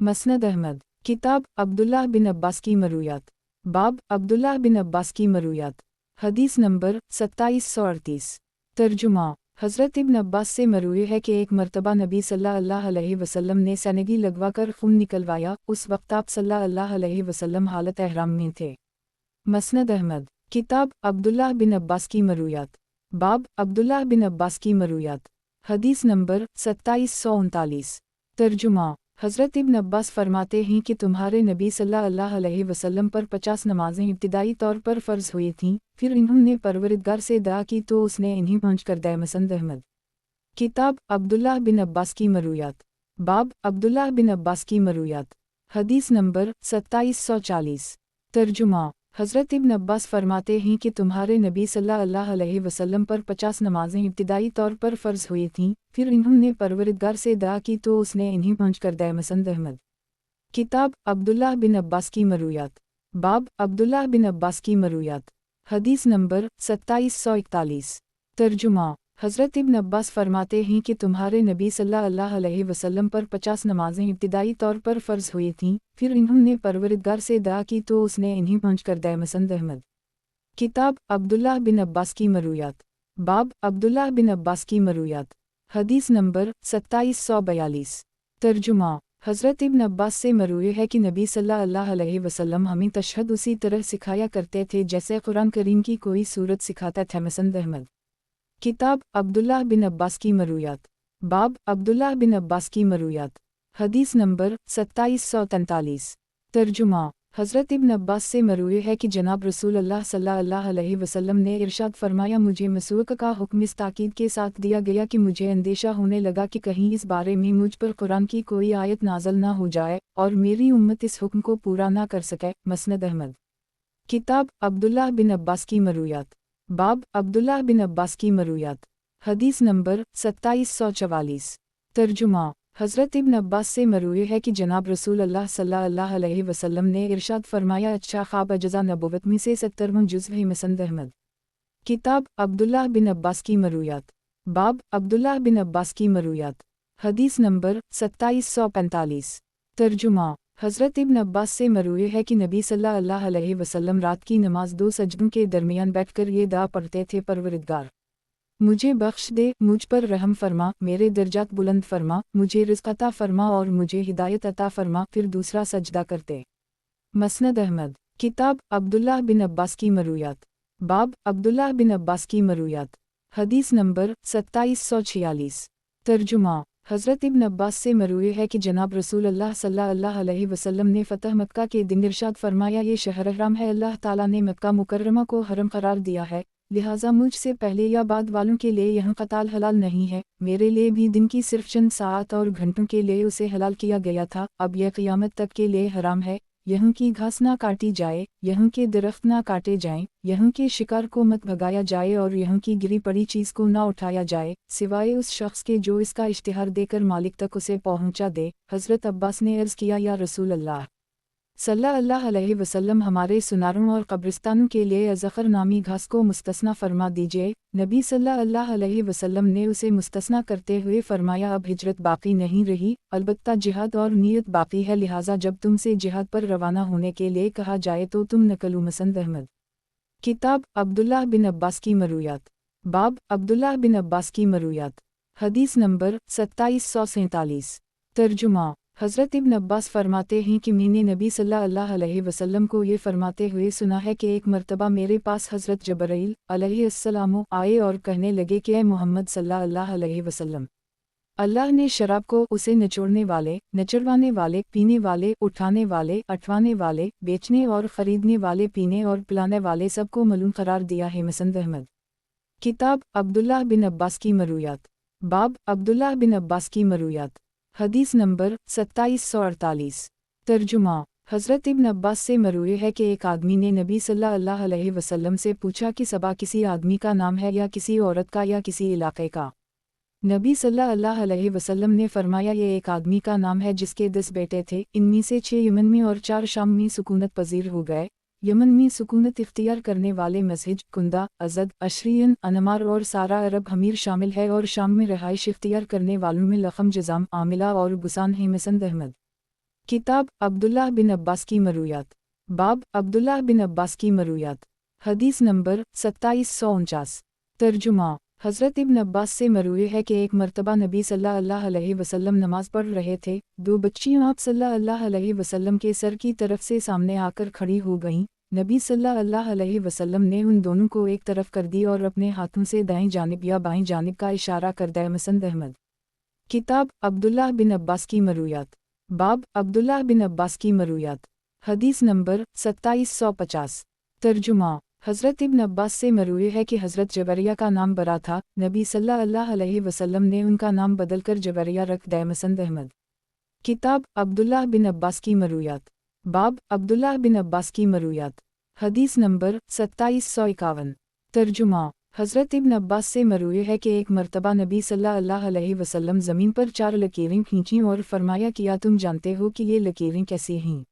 मसनद अहमद। किताब अब्दुल्लाह बिन अब्बास की मरूयात। बाब अब्दुल्लाह बिन अब्बास की मरूयात। हदीस नंबर 2738। तर्जुमा। हज़रत इब्न अब्बास से मरूए है कि एक मरतबा नबी सल्लल्लाहु अलैहि वसल्लम ने सनगी लगवाकर खून निकलवाया। उस वक्त आप सल्लल्लाहु अलैहि वसल्लम हालत एहराम में थे। मसनद अहमद। किताब अब्दुल्लाह बिन अब्बास की मरूयात। बाब अब्दुल्लाह बिन अब्बास की मरूयात। हदीस नंबर 2739। तर्जुमा। हज़रत इब्न अब्बास फरमाते हैं कि तुम्हारे नबी सल्लल्लाहु अलैहि वसल्लम पर 50 नमाज़ें इब्तिदाई तौर पर फ़र्ज़ हुई थीं, फिर इन्होंने परवरदिगार से दुआ की तो उसने इन्हें पहुँच कर दिया। मसंद अहमद। किताब अब्दुल्लाह बिन अब्बास की मरूयात। बाब अब्दुल्लाह बिन अब्बास की मरूयात। हदीस नंबर 2740। तर्जुमा। हज़रत इब्न अब्बास फरमाते हैं कि तुम्हारे नबी सल्लल्लाहु अलैहि वसल्लम पर 50 नमाज़ें इब्तिदाई तौर पर फ़र्ज़ हुई थीं, फिर इन्होंने परवरदिगार से दुआ की तो उसने इन्हें पहुँच कर दिया। मसंद अहमद। किताब अब्दुल्लाह बिन अब्बास की मरूयात। बाब अब्दुल्लाह बिन अब्बास की मरूयात। हदीस नंबर 2741। तर्जुमा। हज़रत इब्न अब्बास फरमाते हैं कि तुम्हारे नबी सल्लल्लाहु अलैहि वसल्लम पर 50 नमाजें इब्तिदाई तौर पर फ़र्ज़ हुई थीं, फिर इन्होंने परवरदिगार से दुआ की तो उसने इन्हीं पहुँच कर दी। मसंद अहमद। किताब अब्दुल्लाह बिन अब्बास की मरूयात। बाब अब्दुल्लाह बिन अब्बास की मरूयात। हदीस नंबर 2742। तर्जुमा। हज़रत इब्न अब्बास से मरूए है कि नबी सल्लल्लाहु अलैहि वसल्लम हमें तशहद उसी तरह सिखाया करते थे जैसे कुरान करीम की कोई सूरत सिखाता था। मसंद अहमद। किताब अब्दुल्लाह बिन अब्बास की मरूयात। बाब अब्दुल्लाह बिन अब्बास की मरूयात। हदीस नंबर 2743। तर्जुमा। हज़रत इब्न अब्बास से मरूए है कि जनाब रसूलुल्लाह सल्लल्लाहु अलैहि वसल्लम ने इरशाद फरमाया, मुझे मसूक का हुक्म इस ताकीद के साथ दिया गया कि मुझे अंदेशा होने लगा कि कहीं इस बारे में मुझ पर कुरान की कोई आयत नाज़िल ना हो जाए और मेरी उम्मत इस हुक्म को पूरा ना कर सके। मसनद अहमद। किताब अब्दुल्लाह बिन अब्बास की मरूयात। बाब अब्दुल्लाह बिन अब्बास की मरूयात। हदीस नंबर 2744। तर्जुमा। हज़रत इब्न अब्बास से मरूए है कि जनाब रसूलुल्लाह सल्लल्लाहु अलैहि वसल्लम ने इरशाद फरमाया, अच्छा ख्वाब अजज़ा नबुव्वत में से 70वां जुज़्व है। मसंद अहमद। किताब अब्दुल्लाह बिन अब्बास की मरूयात। बाब अब्दुल्लाह बिन अब्बास की मरूयात। हदीस नंबर 2745। तर्जुमा। हज़रत इब्न अब्बास से मरूए है कि नबी सल्लल्लाहु अलैहि वसल्लम रात की नमाज 2 सजदों के दरमियान बैठकर ये दुआ पढ़ते थे, परवरदिगार मुझे बख्श दे, मुझ पर रहम फरमा, मेरे दर्जात बुलंद फरमा, मुझे रिज़्क़ अता फरमा और मुझे हिदायत अता फरमा। फिर दूसरा सजदा करते। मसनद अहमद। किताब अब्दुल्लाह बिन अब्बास की मरूयात। बाब अब्दुल्लाह बिन अब्बास की मरूयात। हदीस नंबर 2746। तर्जुमा। हज़रत इब्न अब्बास से मरूए है कि जनाब रसूलुल्लाह सल्लल्लाहु अलैहि वसल्लम ने फ़तह मक्का के दिन इरशाद फरमाया, ये शहर हराम है, अल्लाह ताला ने मक्का मुकर्रमा को हरम करार दिया है, लिहाजा मुझ से पहले या बाद वालों के लिए यहाँ क़ताल हलाल नहीं है। मेरे लिए भी दिन की सिर्फ चंद साआत और घंटों के लिए उसे हलाल किया गया था, अब यह क़यामत तक के लिए हराम है। यहाँ की घास ना काटी जाए, यहाँ के दरख्त ना काटे जाएं, यहाँ के शिकार को मत भगाया जाए और यहाँ की गिरी पड़ी चीज़ को ना उठाया जाए, सिवाय उस शख्स के जो इसका इश्तिहार देकर मालिक तक उसे पहुँचा दे। हज़रत अब्बास ने अर्ज़ किया, या रसूल अल्लाह सल्लल्लाहु अलैहि वसल्लम, हमारे सुनारों और कब्रिस्तानों के लिए अज़खर नामी घास को मुस्तस्ना फरमा दीजिए। नबी सल्लल्लाहु अलैहि वसल्लम ने उसे मुस्तस्ना करते हुए फरमाया, अब हिजरत बाकी नहीं रही, अलबत्ता जिहाद और नीयत बाकी है, लिहाजा जब तुमसे जिहाद पर रवाना होने के लिए कहा जाए तो तुम निकलो। मसंद अहमद। किताब अब्दुल्लाह बिन अब्बास की मरूयात। बाब अब्दुल्लाह बिन अब्बास की मरूयात। हदीस नंबर 2747। तर्जुमा। हज़रत इब्न अब्बास फरमाते हैं कि मैंने नबी सल्लल्लाहु अलैहि वसल्लम को ये फरमाते हुए सुना है कि एक मर्तबा मेरे पास हज़रत जबरील अलैहिस्सलाम आए और कहने लगे कि ऐ मोहम्मद सल्लल्लाहु अलैहि वसल्लम, अल्लाह ने शराब को उसे निचोड़ने वाले, नचड़वाने वाले, पीने वाले, उठाने वाले, अठवाने वाले, बेचने और ख़रीदने वाले, पीने और पिलाने वाले सबको मलून करार दिया है। मसंद अहमद। किताब अब्दुल्लाह बिन अब्बास की मरूयात। बाब अब्दुल्लाह बिन अब्बास की मरूयात। हदीस नंबर 2748। तर्जुमा। हज़रत इब्न अब्बास से मरूए है कि एक आदमी ने नबी सल्लल्लाहु अलैहि वसल्लम से पूछा कि सबा किसी आदमी का नाम है या किसी औरत का या किसी इलाके का। नबी सल्लल्लाहु अलैहि वसल्लम ने फरमाया, ये एक आदमी का नाम है जिसके 10 बेटे थे, इनमें से 6 यमन में और 4 शाम में सुकूनत पजीर हो गए। यमन में सुकूनत इख्तियार करने वाले मज़हिज, कुंदा, अज़द, अशरियन, अनमार और सारा अरब हमीर शामिल है और शाम में रहाइश इख्तियार करने वालों में लखम, जज़ाम, आमिला और गुसान है। मसंद अहमद। किताब अब्दुल्लाह बिन अब्बास की मरूयात। बाब अब्दुल्लाह बिन अब्बास की मरूयात। हदीस नंबर 2749। तर्जुमा। हज़रत इब्न अब्बास से मरूए है कि एक मर्तबा नबी सल्लल्लाहु अलैहि वसल्लम नमाज पढ़ रहे थे, 2 बच्चियाँ आप सल्लल्लाहु अलैहि वसल्लम के सर की तरफ से सामने आकर खड़ी हो गईं। नबी सल्लल्लाहु अलैहि वसल्लम ने उन दोनों को एक तरफ कर दी और अपने हाथों से दाएं जानिब या बाएं जानिब का इशारा कर दिया। मसंद अहमद। किताब अब्दुल्लाह बिन अब्बास की मरूयात। बाब अब्दुल्लाह बिन अब्बास की मरूयात। हदीस नंबर 2750। तर्जुमा। हज़रत इब्न अब्बास से मरूए है कि हज़रत जबरिया का नाम बरा था, नबी सल्लल्लाहु अलैहि वसल्लम ने उनका नाम बदलकर जबरिया रख दिया। मसंद अहमद। किताब अब्दुल्लाह बिन अब्बास की मरूयात। बाब अब्दुल्लाह बिन अब्बास की मरूयात। हदीस नंबर 2751। तर्जुमा। हज़रत इब्न अब्बास से मरूए है कि एक मर्तबा नबी सल्लल्लाहु अलैहि वसल्लम ज़मीन पर 4 लकीरें खींचीं और फरमाया, किया तुम जानते हो कि ये लकीरें कैसी हैं?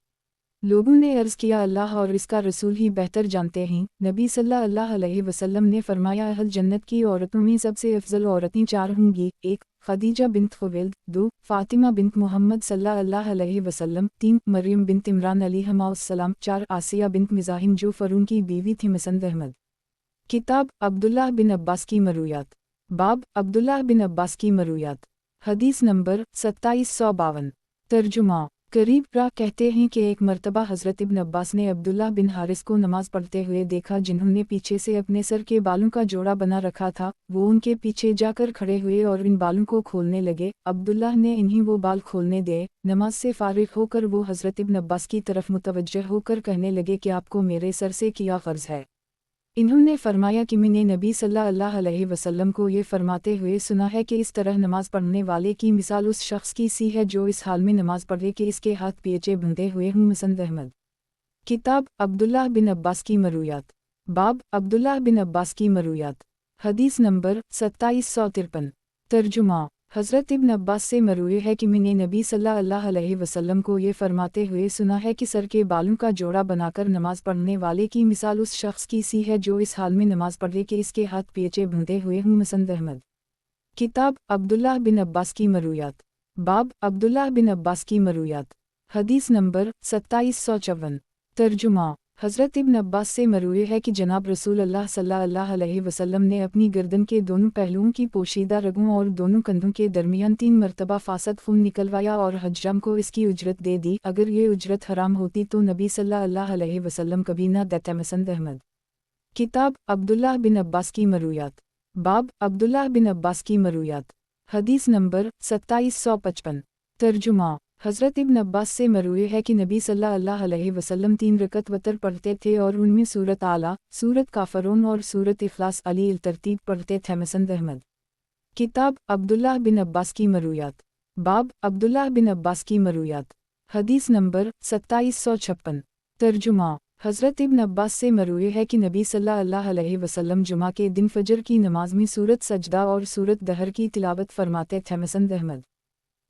लोगों ने अर्ज़ किया अल्लाह और इसका रसूल ही बेहतर जानते हैं। नबी सल्लल्लाहु अलैहि वसल्लम ने फरमाया अहल जन्नत की औरतों में सबसे अफजल औरतें 4 होंगी। 1 खदीजा बिन्त खुवैलिद, 2 फातिमा बिन्त मोहम्मद सल्लल्लाहु अलैहि वसल्लम, 3 मरियम बिन्त इमरान अलैहिस्सलाम, 4 आसिया बिन्त मिज़ाहिम जो फ़रून की बीवी थी। मसनद अहमद। किताब अब्दुल्लाह बिन अब्बास की मरूयात। बाब अब्दुल्लाह बिन अब्बास की मरूयात। हदीस नंबर 2752। तर्जुमा करीब रा कहते हैं कि एक मर्तबा हज़रत इब्न अब्बास ने अब्दुल्लाह बिन हारिस को नमाज पढ़ते हुए देखा जिन्होंने पीछे से अपने सर के बालों का जोड़ा बना रखा था। वो उनके पीछे जाकर खड़े हुए और इन बालों को खोलने लगे। अब्दुल्लाह ने इन्हीं वो बाल खोलने दिए। नमाज से फारिग होकर वो हज़रत इब्न अब्बास की तरफ मुतवज्जह होकर कहने लगे कि आपको मेरे सर से क्या ग़र्ज़ है। इन्होंने फरमाया कि मैंने नबी सल्लल्लाहु अलैहि वसल्लम को ये फरमाते हुए सुना है कि इस तरह नमाज पढ़ने वाले की मिसाल उस शख्स की सी है जो इस हाल में नमाज पढ़े कि इसके हाथ पीछे बंधे हुए हों। मसनद अहमद। किताब अब्दुल्लाह बिन अब्बास की मरूयात। बाब अब्दुल्लाह बिन अब्बास की मरूयात। हदीस नंबर 2753। तर्जुमा हज़रत इब्न अब्बास से मरूए है कि मैंने नबी सल्लल्लाहु अलैहि वसल्लम को ये फरमाते हुए सुना है कि सर के बालों का जोड़ा बनाकर नमाज पढ़ने वाले की मिसाल उस शख्स की सी है जो इस हाल में नमाज पढ़े कि इसके हाथ पीछे बंधे हुए हों। मसनद अहमद। किताब अब्दुल्लाह बिन अब्बास की मरूयात। बाब अब्दुल्लाह बिन अब्बास की मरूयात। हदीस नंबर 2754। तर्जुमा हज़रत इब्न अब्बास से मरूए है कि जनाब रसूल अल्लाह सल्लल्लाहु अलैहि वसल्लम ने अपनी गर्दन के दोनों पहलुओं की पोशीदा रगों और दोनों कंधों के दरमियान 3 मरतबा फासद खून निकलवाया और हज्जाम को इसकी उजरत दे दी। अगर ये उजरत हराम होती तो नबी सल्लल्लाहु अलैहि वसल्लम कभी न देते। मसनद अहमद। किताब अब्दुल्लाह बिन अब्बास की मरूयात। बाब अब्दुल्लाह बिन अब्बास की मरूयात। हदीस नंबर 2755। तर्जुमा हज़रत इब्न अब्बास से मरूए है कि नबी सल्लल्लाहु अलैहि वसल्लम 3 रकत वतर पढ़ते थे और उनमें सूरत आला, सूरत काफरून और सूरत इखलास अली तरतीब पढ़ते थे। मसनद अहमद। किताब अब्दुल्लाह बिन अब्बास की मरूयात। बाब अब्दुल्लाह बिन अब्बास की मरूयात। हदीस नंबर 2756। तर्जुमा हज़रत इब्न अब्बास से मरूए है कि नबी सल्लल्लाहु अलैहि वसल्लम जुमा के दिन फजर की नमाज में सूरत सजदा और सूरत दहर की तिलावत फरमाते थे। मसनद अहमद।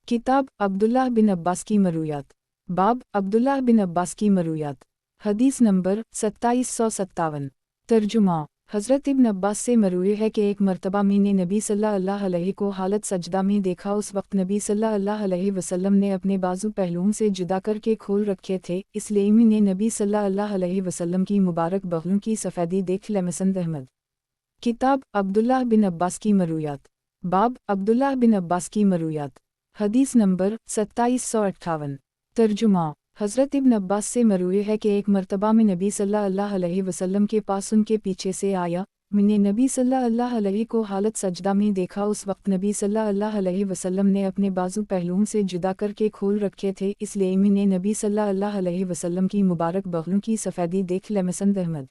किताब अब्दुल्लाह बिन अब्बास की मरूयात। बाब अब्दुल्लाह बिन अब्बास की मरूयात। हदीस नंबर 2757। तर्जुमा हज़रत इब्न अब्बास से मरूए है कि एक मरतबा मैंने नबी सल्लल्लाहु अलैहि को हालत सजदा में देखा। उस वक्त नबी सल्लल्लाहु अलैहि वसल्लम ने अपने बाजू पहलुओं से जुदा करके खोल रखे थे, इसलिए मैंने नबी सल्लल्लाहु अलैहि वसल्लम की मुबारक बगलों की सफ़ेदी देख ली। मसनद अहमद। किताब अब्दुल्लाह बिन अब्बास की मरूयात। बाब अब्दुल्लाह बिन अब्बास की मरूयात। हदीस नंबर 2758। तर्जुमा हज़रत इब्न अब्बास से मरूए है कि एक मरतबा में नबी सल्लल्लाहु अलैहि वसल्लम के पास उनके पीछे से आया। मैंने नबी सल्लल्लाहु अलैहि को हालत सजदा में देखा। उस वक्त नबी सल्लल्लाहु अलैहि वसल्लम ने अपने बाजू पहलुओं से जुदा करके खोल रखे थे, इसलिए मैंने नबी सल्लल्लाहु अलैहि वसल्लम की मुबारक बगलों की सफ़ेदी देख ली। मसनद अहमद।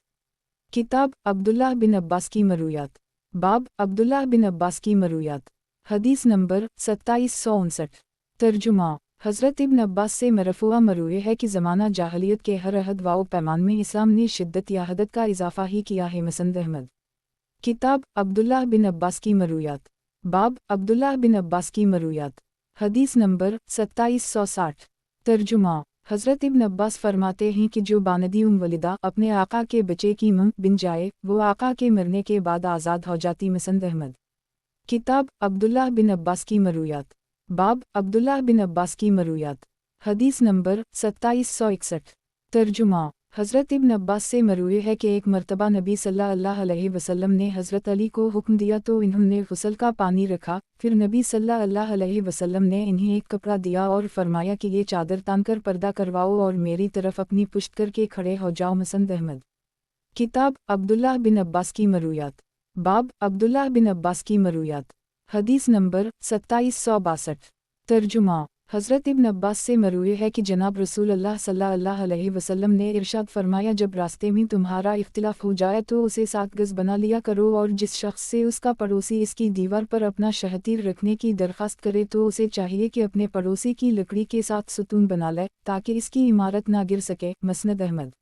किताब अब्दुल्लाह बिन अब्बास की मरूयात। बाब अब्दुल्लाह बिन अब्बास की मरूयात। हदीस नंबर 2759। तर्जुमा हज़रत इब्न अब्बास से मरफूआ मरूए है कि ज़माना जाहलियत के हर अहद व पैमान में इस्लाम ने शिद्दत या हदत का इजाफ़ा ही किया है। मसनद अहमद। किताब अब्दुल्लाह बिन अब्बास की मरूयात। बाब अब्दुल्लाह बिन अब्बास की मरूयात। हदीस नंबर 2760। तर्जुमा हज़रत इब्न अब्बास फरमाते हैं कि जो बानदी वलिदा अपने आका के बच्चे की मुंह बिन जाए वो आका के मरने के बाद आज़ाद हो जाती। मसनद अहमद। किताब अब्दुल्लाह बिन अब्बास की मरूयात। बाब अब्दुल्लाह बिन अब्बास की मरूयात। हदीस नंबर 2761। तर्जुमा हज़रत इब्न अब्बास से मरूए है कि एक मरतबा नबी सल्लल्लाहु अलैहि वसल्लम ने हज़रत अली को हुक्म दिया तो इन्होंने गुस्ल का पानी रखा। फिर नबी सल्लल्लाहु अलैहि वसल्लम ने इन्हें एक कपड़ा दिया और फरमाया कि ये चादर तानकर पर्दा करवाओ और मेरी तरफ अपनी पुश्त करके खड़े हो जाओ। मसनद अहमद। किताब अब्दुल्लाह बिन अब्बास की मरूयात। बाब अब्दुल्लाह बिन अब्बास की मरूयात। हदीस नंबर 2762। तर्जुमा हज़रत इब्न अब्बास से मरूए है कि जनाब रसूल अल्लाह सल्लल्लाहु अलैहि वसल्लम ने इरशाद फरमाया जब रास्ते में तुम्हारा इख्तिलाफ हो जाए तो उसे 7 गज़ बना लिया करो और जिस शख्स से उसका पड़ोसी इसकी दीवार पर अपना शहतीर रखने की दरख्वास्त करे तो उसे चाहिए कि अपने पड़ोसी की लकड़ी के साथ सुतून बना ले ताकि इसकी इमारत ना गिर सके। मसनद अहमद।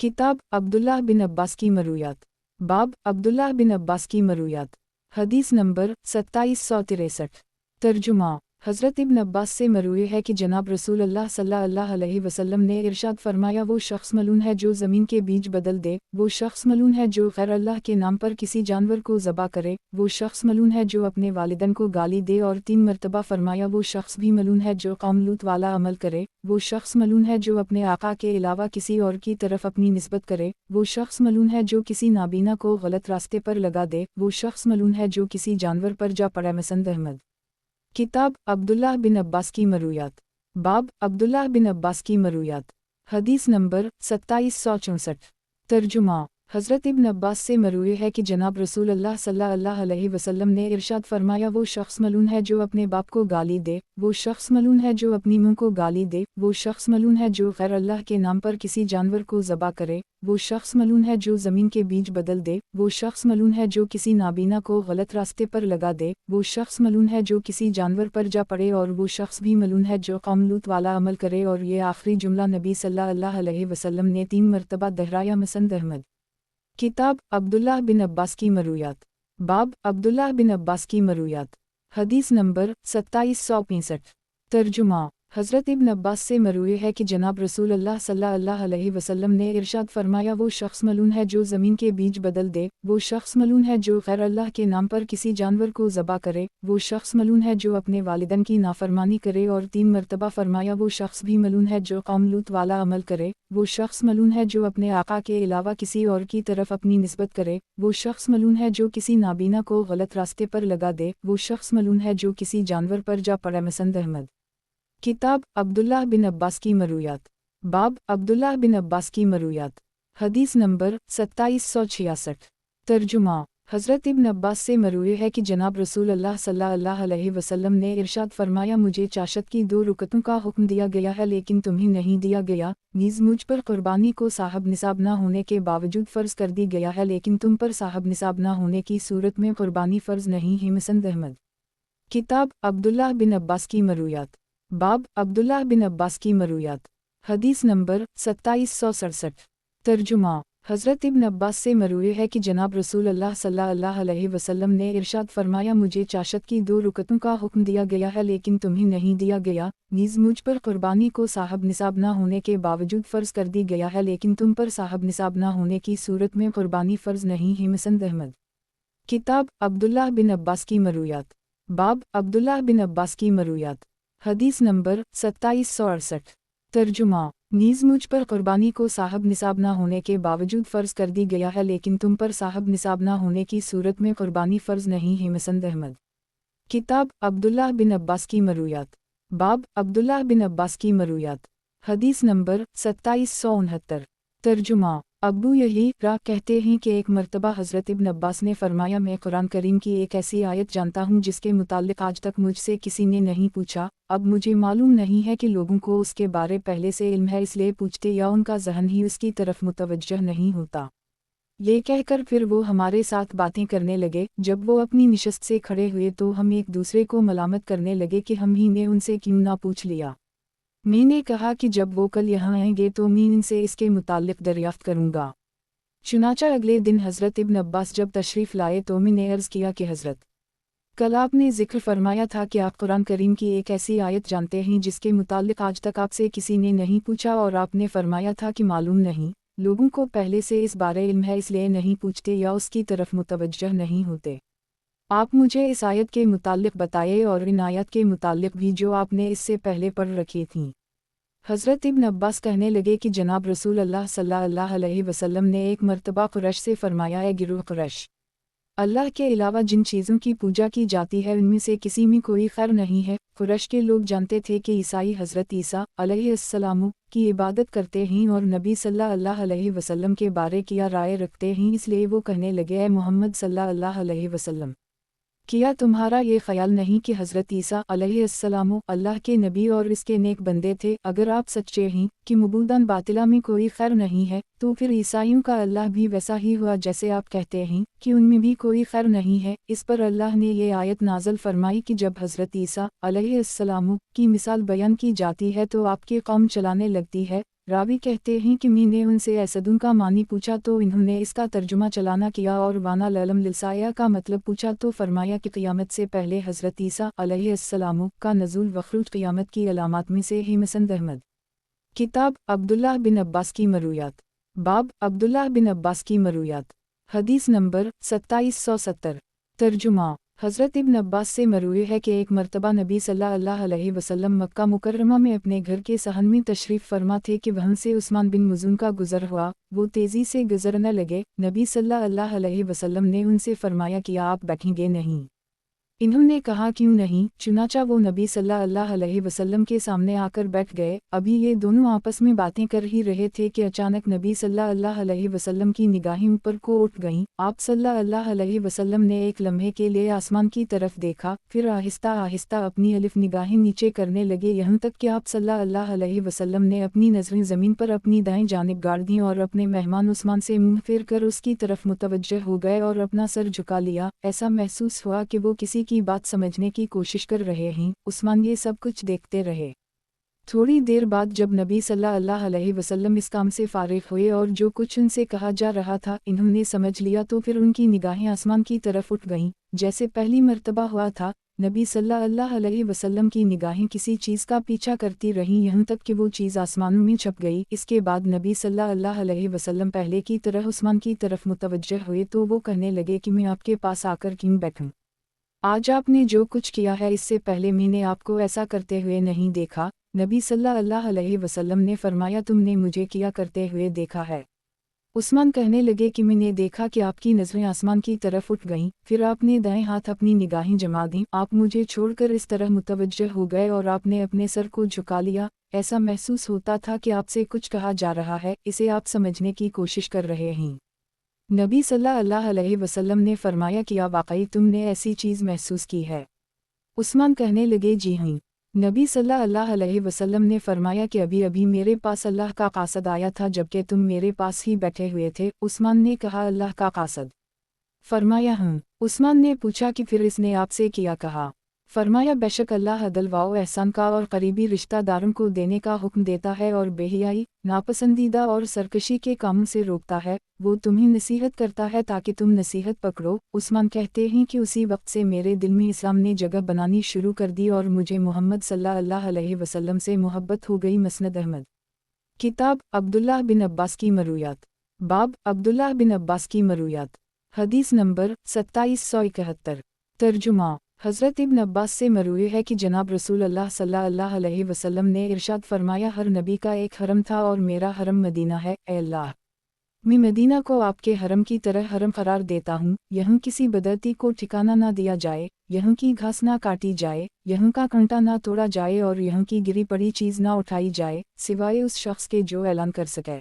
किताब अब्दुल्लाह बिन अब्बास की मरूयात। बाब अब्दुल्लाह बिन अब्बास की मरूयात। हदीस नंबर 2763। तर्जुमा حضرت ابن عباس سے مروی ہے کہ جناب رسول اللہ صلی اللہ علیہ وسلم نے ارشاد فرمایا، وہ شخص ملعون ہے جو زمین کے بیج بدل دے، وہ شخص ملعون ہے جو غیر اللہ کے نام پر کسی جانور کو ذبح کرے، وہ شخص ملعون ہے جو اپنے والدین کو گالی دے، اور 3 مرتبہ فرمایا وہ شخص بھی ملعون ہے جو قوم لوط والا عمل کرے، وہ شخص ملعون ہے جو اپنے آقا کے علاوہ کسی اور کی طرف اپنی نسبت کرے، وہ شخص ملعون ہے جو کسی نابینا کو غلط راستے پر لگا دے، وہ شخص ملعون ہے جو کسی جانور پر جا پڑے۔ مسند احمد۔ کتاب عبداللہ بن عباس کی مرویات، باب عبداللہ بن عباس کی مرویات، حدیث نمبر 2764۔ ترجمہ۔ حضرت ابن عباس سے مروی ہے کہ جناب رسول اللہ صلی اللہ علیہ وسلم نے ارشاد فرمایا، وہ شخص ملعون ہے جو اپنے باپ کو گالی دے، وہ شخص ملعون ہے جو اپنی ماں کو گالی دے، وہ شخص ملعون ہے جو غیر اللہ کے نام پر کسی جانور کو ذبح کرے، وہ شخص ملعون ہے جو زمین کے بیج بدل دے، وہ شخص ملعون ہے جو کسی نابینا کو غلط راستے پر لگا دے، وہ شخص ملعون ہے جو کسی جانور پر جا پڑے، اور وہ شخص بھی ملعون ہے جو قوم لوط والا عمل کرے۔ اور یہ آخری جملہ نبی صلی اللہ علیہ وسلم نے 3 مرتبہ دہرایا۔ مسند احمد۔ کتاب عبداللہ بن عباس کی مرویات، باب عبداللہ بن عباس کی مرویات، حدیث نمبر 2765۔ ترجمہ۔ حضرت ابن عباس سے مروی ہے کہ جناب رسول اللہ صلی اللہ علیہ وسلم نے ارشاد فرمایا، وہ شخص ملعون ہے جو زمین کے بیج بدل دے، وہ شخص ملعون ہے جو غیر اللہ کے نام پر کسی جانور کو ذبح کرے، وہ شخص ملعون ہے جو اپنے والدین کی نافرمانی کرے، اور 3 مرتبہ فرمایا وہ شخص بھی ملعون ہے جو قوم لوط والا عمل کرے، وہ شخص ملعون ہے جو اپنے آقا کے علاوہ کسی اور کی طرف اپنی نسبت کرے، وہ شخص ملعون ہے جو کسی نابینا کو غلط راستے پر لگا دے، وہ شخص ملعون ہے جو کسی جانور پر جا پڑے۔ مسند احمد۔ کتاب عبداللہ بن عباس کی مرویات، باب عبداللہ بن عباس کی مرویات، حدیث نمبر 2766۔ ترجمہ۔ حضرت ابن عباس سے مروی ہے کہ جناب رسول اللہ صلی اللہ علیہ وسلم نے ارشاد فرمایا، مجھے چاشت کی 2 رکعتوں کا حکم دیا گیا ہے لیکن تمہیں نہیں دیا گیا، نیز مجھ پر قربانی کو صاحب نصاب نہ ہونے کے باوجود فرض کر دی گیا ہے لیکن تم پر صاحب نصاب نہ ہونے کی صورت میں قربانی فرض نہیں ہے۔ مسند احمد۔ کتاب عبداللہ بن عباس کی مرویات، باب عبداللہ بن عباس کی مرویات، حدیث نمبر 2767۔ ترجمہ۔ حضرت ابن عباس سے مروی ہے کہ جناب رسول اللہ صلی اللہ علیہ وسلم نے ارشاد فرمایا، مجھے چاشت کی 2 رکعتوں کا حکم دیا گیا ہے لیکن تمہیں نہیں دیا گیا، نیز مجھ پر قربانی کو صاحب نصاب نہ ہونے کے باوجود فرض کر دی گیا ہے لیکن تم پر صاحب نصاب نہ ہونے کی صورت میں قربانی فرض نہیں ہے۔ مسند احمد۔ کتاب عبداللہ بن عباس کی مرویات، باب عبداللہ بن عباس کی مرویات، حدیث نمبر 2768۔ ترجمہ۔ نیز مجھ پر قربانی کو صاحب نصاب نہ ہونے کے باوجود فرض کر دی گیا ہے لیکن تم پر صاحب نصاب نہ ہونے کی صورت میں قربانی فرض نہیں ہے۔ مسند احمد۔ کتاب عبداللہ بن عباس کی مرویات، باب عبداللہ بن عباس کی مرویات، حدیث نمبر 2769۔ ترجمہ۔ ابو یحییٰ را کہتے ہیں کہ ایک مرتبہ حضرت ابن عباس نے فرمایا، میں قرآن کریم کی ایک ایسی آیت جانتا ہوں جس کے متعلق آج تک مجھ سے کسی نے نہیں پوچھا، اب مجھے معلوم نہیں ہے کہ لوگوں کو اس کے بارے پہلے سے علم ہے اس لیے پوچھتے یا ان کا ذہن ہی اس کی طرف متوجہ نہیں ہوتا۔ یہ کہہ کر پھر وہ ہمارے ساتھ باتیں کرنے لگے۔ جب وہ اپنی نشست سے کھڑے ہوئے تو ہم ایک دوسرے کو ملامت کرنے لگے کہ ہم ہی نے ان سے کیوں نہ پوچھ لیا۔ میں نے کہا کہ جب وہ کل یہاں آئیں گے تو میں ان سے اس کے متعلق دریافت کروں گا۔ چنانچہ اگلے دن حضرت ابن عباس جب تشریف لائے تو میں نے عرض کیا کہ حضرت، کل آپ نے ذکر فرمایا تھا کہ آپ قرآن کریم کی ایک ایسی آیت جانتے ہیں جس کے متعلق آج تک آپ سے کسی نے نہیں پوچھا، اور آپ نے فرمایا تھا کہ معلوم نہیں، لوگوں کو پہلے سے اس بارے علم ہے اس لیے نہیں پوچھتے یا اس کی طرف متوجہ نہیں ہوتے۔ آپ مجھے اس آیت کے متعلق بتائے اور ان آیات کے متعلق بھی جو آپ نے اس سے پہلے پڑھ رکھی تھیں۔ حضرت ابن عباس کہنے لگے کہ جناب رسول اللہ صلی اللہ علیہ وسلم نے ایک مرتبہ قریش سے فرمایا، اے گروہ قریش، اللہ کے علاوہ جن چیزوں کی پوجا کی جاتی ہے ان میں سے کسی میں کوئی خیر نہیں ہے۔ قریش کے لوگ جانتے تھے کہ عیسائی حضرت عیسیٰ علیہ السلام کی عبادت کرتے ہیں اور نبی صلی اللہ علیہ وسلم کے بارے کیا رائے رکھتے ہیں، اس لیے وہ کہنے لگے، اے محمد صلی اللہ علیہ وسلم، کیا تمہارا یہ خیال نہیں کہ حضرت عیسیٰ علیہ السلام اللہ کے نبی اور اس کے نیک بندے تھے؟ اگر آپ سچے ہیں کہ معبودان باطلہ میں کوئی خیر نہیں ہے تو پھر عیسائیوں کا اللہ بھی ویسا ہی ہوا جیسے آپ کہتے ہیں کہ ان میں بھی کوئی خیر نہیں ہے۔ اس پر اللہ نے یہ آیت نازل فرمائی کہ جب حضرت عیسیٰ علیہ السلام کی مثال بیان کی جاتی ہے تو آپ کی قوم چلانے لگتی ہے، راوی کہتے ہیں کہ میں نے ان سے اسدن کا معنی پوچھا تو انہوں نے اس کا ترجمہ چلانا کیا، اور وانا للم للسایہ کا مطلب پوچھا تو فرمایا کہ قیامت سے پہلے حضرت عیسیٰ علیہ السلام کا نزول و خروج قیامت کی علامات میں سے ہے۔ مسند احمد۔ کتاب عبداللہ بن عباس کی مرویات، باب عبداللہ بن عباس کی مرویات، حدیث نمبر 2770۔ ترجمہ۔ حضرت ابن عباس سے مروی ہے کہ ایک مرتبہ نبی صلی اللہ علیہ وسلم مکہ مکرمہ میں اپنے گھر کے صحن میں تشریف فرما تھے کہ وہاں سے عثمان بن مظعون کا گزر ہوا، وہ تیزی سے گزرنے لگے۔ نبی صلی اللہ علیہ وسلم نے ان سے فرمایا کہ آپ بیٹھیں گے نہیں؟ انہوں نے کہا کیوں نہیں؟ چنانچہ وہ نبی صلی اللہ علیہ وسلم کے سامنے آ کر بیٹھ گئے۔ ابھی یہ دونوں آپس میں باتیں کر ہی رہے تھے کہ اچانک نبی صلی اللہ علیہ وسلم کی نگاہیں اوپر کو اٹھ گئیں۔ آپ صلی اللہ علیہ وسلم نے ایک لمحے کے لیے آسمان کی طرف دیکھا، پھر آہستہ آہستہ اپنی الف نگاہیں نیچے کرنے لگے، یہاں تک کہ آپ صلی اللہ علیہ وسلم نے اپنی نظریں زمین پر اپنی دائیں جانب گاڑ دیں اور اپنے مہمان عثمان سے منہ پھیر کر اس کی طرف متوجہ ہو گئے اور اپنا سر جھکا لیا۔ ایسا محسوس ہوا کہ وہ کسی کی بات سمجھنے کی کوشش کر رہے ہیں۔ عثمان یہ سب کچھ دیکھتے رہے۔ تھوڑی دیر بعد جب نبی صلی اللہ علیہ وسلم اس کام سے فارغ ہوئے اور جو کچھ ان سے کہا جا رہا تھا انہوں نے سمجھ لیا تو پھر ان کی نگاہیں آسمان کی طرف اٹھ گئیں، جیسے پہلی مرتبہ ہوا تھا۔ نبی صلی اللہ علیہ وسلم کی نگاہیں کسی چیز کا پیچھا کرتی رہیں یہاں تک کہ وہ چیز آسمانوں میں چھپ گئی۔ اس کے بعد نبی صلی اللہ علیہ وسلم پہلے کی طرح عثمان کی طرف متوجہ ہوئے تو وہ کہنے لگے کہ میں آپ کے پاس آ کر کیوں بیٹھوں؟ آج آپ نے جو کچھ کیا ہے اس سے پہلے میں نے آپ کو ایسا کرتے ہوئے نہیں دیکھا۔ نبی صلی اللہ علیہ وسلم نے فرمایا تم نے مجھے کیا کرتے ہوئے دیکھا ہے؟ عثمان کہنے لگے کہ میں نے دیکھا کہ آپ کی نظریں آسمان کی طرف اٹھ گئیں، پھر آپ نے دائیں ہاتھ اپنی نگاہیں جما دیں، آپ مجھے چھوڑ کر اس طرح متوجہ ہو گئے اور آپ نے اپنے سر کو جھکا لیا۔ ایسا محسوس ہوتا تھا کہ آپ سے کچھ کہا جا رہا ہے، اسے آپ سمجھنے کی کوشش کر رہے ہیں۔ نبی صلی اللہ علیہ وسلم نے فرمایا کیا واقعی تم نے ایسی چیز محسوس کی ہے؟ عثمان کہنے لگے جی ہاں۔ نبی صلی اللہ علیہ وسلم نے فرمایا کہ ابھی میرے پاس اللہ کا قاصد آیا تھا جبکہ تم میرے پاس ہی بیٹھے ہوئے تھے۔ عثمان نے کہا اللہ کا قاصد؟ فرمایا ہاں۔ عثمان نے پوچھا کہ پھر اس نے آپ سے کیا کہا؟ فرمایا بے شک اللہ عدل و احسان کا اور قریبی رشتہ داروں کو دینے کا حکم دیتا ہے اور بے حیائی، ناپسندیدہ اور سرکشی کے کاموں سے روکتا ہے، وہ تمہیں نصیحت کرتا ہے تاکہ تم نصیحت پکڑو۔ عثمان کہتے ہیں کہ اسی وقت سے میرے دل میں اسلام نے جگہ بنانی شروع کر دی اور مجھے محمد صلی اللہ علیہ وسلم سے محبت ہو گئی۔ مسند احمد۔ کتاب عبداللہ بن عباس کی مرویات، باب عبداللہ بن عباس کی مرویات، حدیث نمبر 2771۔ ترجمہ۔ حضرت ابن عباس سے مروی ہے کہ جناب رسول اللہ صلی اللہ علیہ وسلم نے ارشاد فرمایا ہر نبی کا ایک حرم تھا اور میرا حرم مدینہ ہے۔ اے اللہ، میں مدینہ کو آپ کے حرم کی طرح حرم قرار دیتا ہوں، یہاں کسی بدعتی کو ٹھکانہ نہ دیا جائے، یہاں کی گھاس نہ کاٹی جائے، یہاں کا کانٹا نہ توڑا جائے اور یہاں کی گری پڑی چیز نہ اٹھائی جائے سوائے اس شخص کے جو اعلان کر سکے۔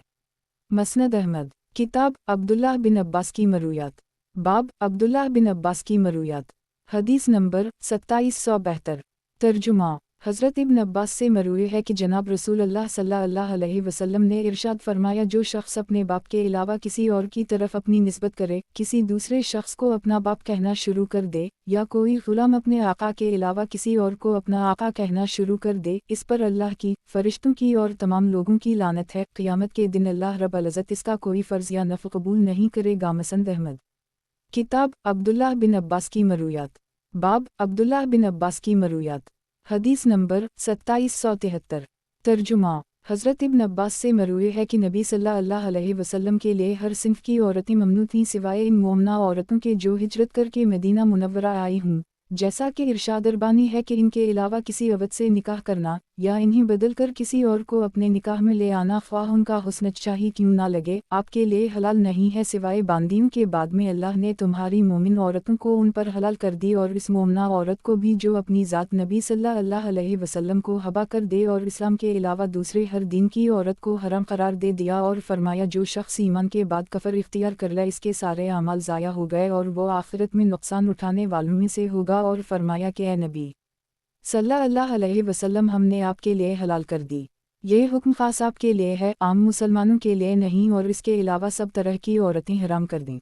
مسند احمد۔ کتاب عبداللہ بن عباس کی مرویات، باب عبداللہ بن عباس کی مرویات، حدیث نمبر 2772۔ ترجمہ۔ حضرت ابن عباس سے مروی ہے کہ جناب رسول اللہ صلی اللہ علیہ وسلم نے ارشاد فرمایا جو شخص اپنے باپ کے علاوہ کسی اور کی طرف اپنی نسبت کرے، کسی دوسرے شخص کو اپنا باپ کہنا شروع کر دے، یا کوئی غلام اپنے آقا کے علاوہ کسی اور کو اپنا آقا کہنا شروع کر دے، اس پر اللہ کی، فرشتوں کی اور تمام لوگوں کی لعنت ہے۔ قیامت کے دن اللہ رب العزت اس کا کوئی فرض یا نفل قبول نہیں کرے گا۔ مسند احمد۔ کتاب عبداللہ بن عباس کی مرویات، باب عبداللہ بن عباس کی مرویات، حدیث نمبر 2773۔ ترجمہ۔ حضرت ابن عباس سے مروی ہے کہ نبی صلی اللہ علیہ وسلم کے لیے ہر صنف کی عورتیں ممنوع تھیں سوائے ان مومنہ عورتوں کے جو ہجرت کر کے مدینہ منورہ آئی ہوں، جیسا کہ ارشاد اربانی ہے کہ ان کے علاوہ کسی عورت سے نکاح کرنا یا انہیں بدل کر کسی اور کو اپنے نکاح میں لے آنا خواہ ان کا حسن چاہی کیوں نہ لگے، آپ کے لیے حلال نہیں ہے سوائے باندیوں کے۔ بعد میں اللہ نے تمہاری مومن عورتوں کو ان پر حلال کر دی اور اس مومنہ عورت کو بھی جو اپنی ذات نبی صلی اللہ علیہ وسلم کو حبا کر دے اور اسلام کے علاوہ دوسرے ہر دین کی عورت کو حرام قرار دے دیا، اور فرمایا جو شخص ایمان کے بعد کفر اختیار کر لے اس کے سارے اعمال ضائع ہو گئے اور وہ آخرت میں نقصان اٹھانے والوں میں سے ہوگا، اور فرمایا کہ اے نبی صلی اللہ علیہ وسلم ہم نے آپ کے لیے حلال کر دی، یہ حکم خاص آپ کے لیے ہے، عام مسلمانوں کے لیے نہیں، اور اس کے علاوہ سب طرح کی عورتیں حرام کر دیں۔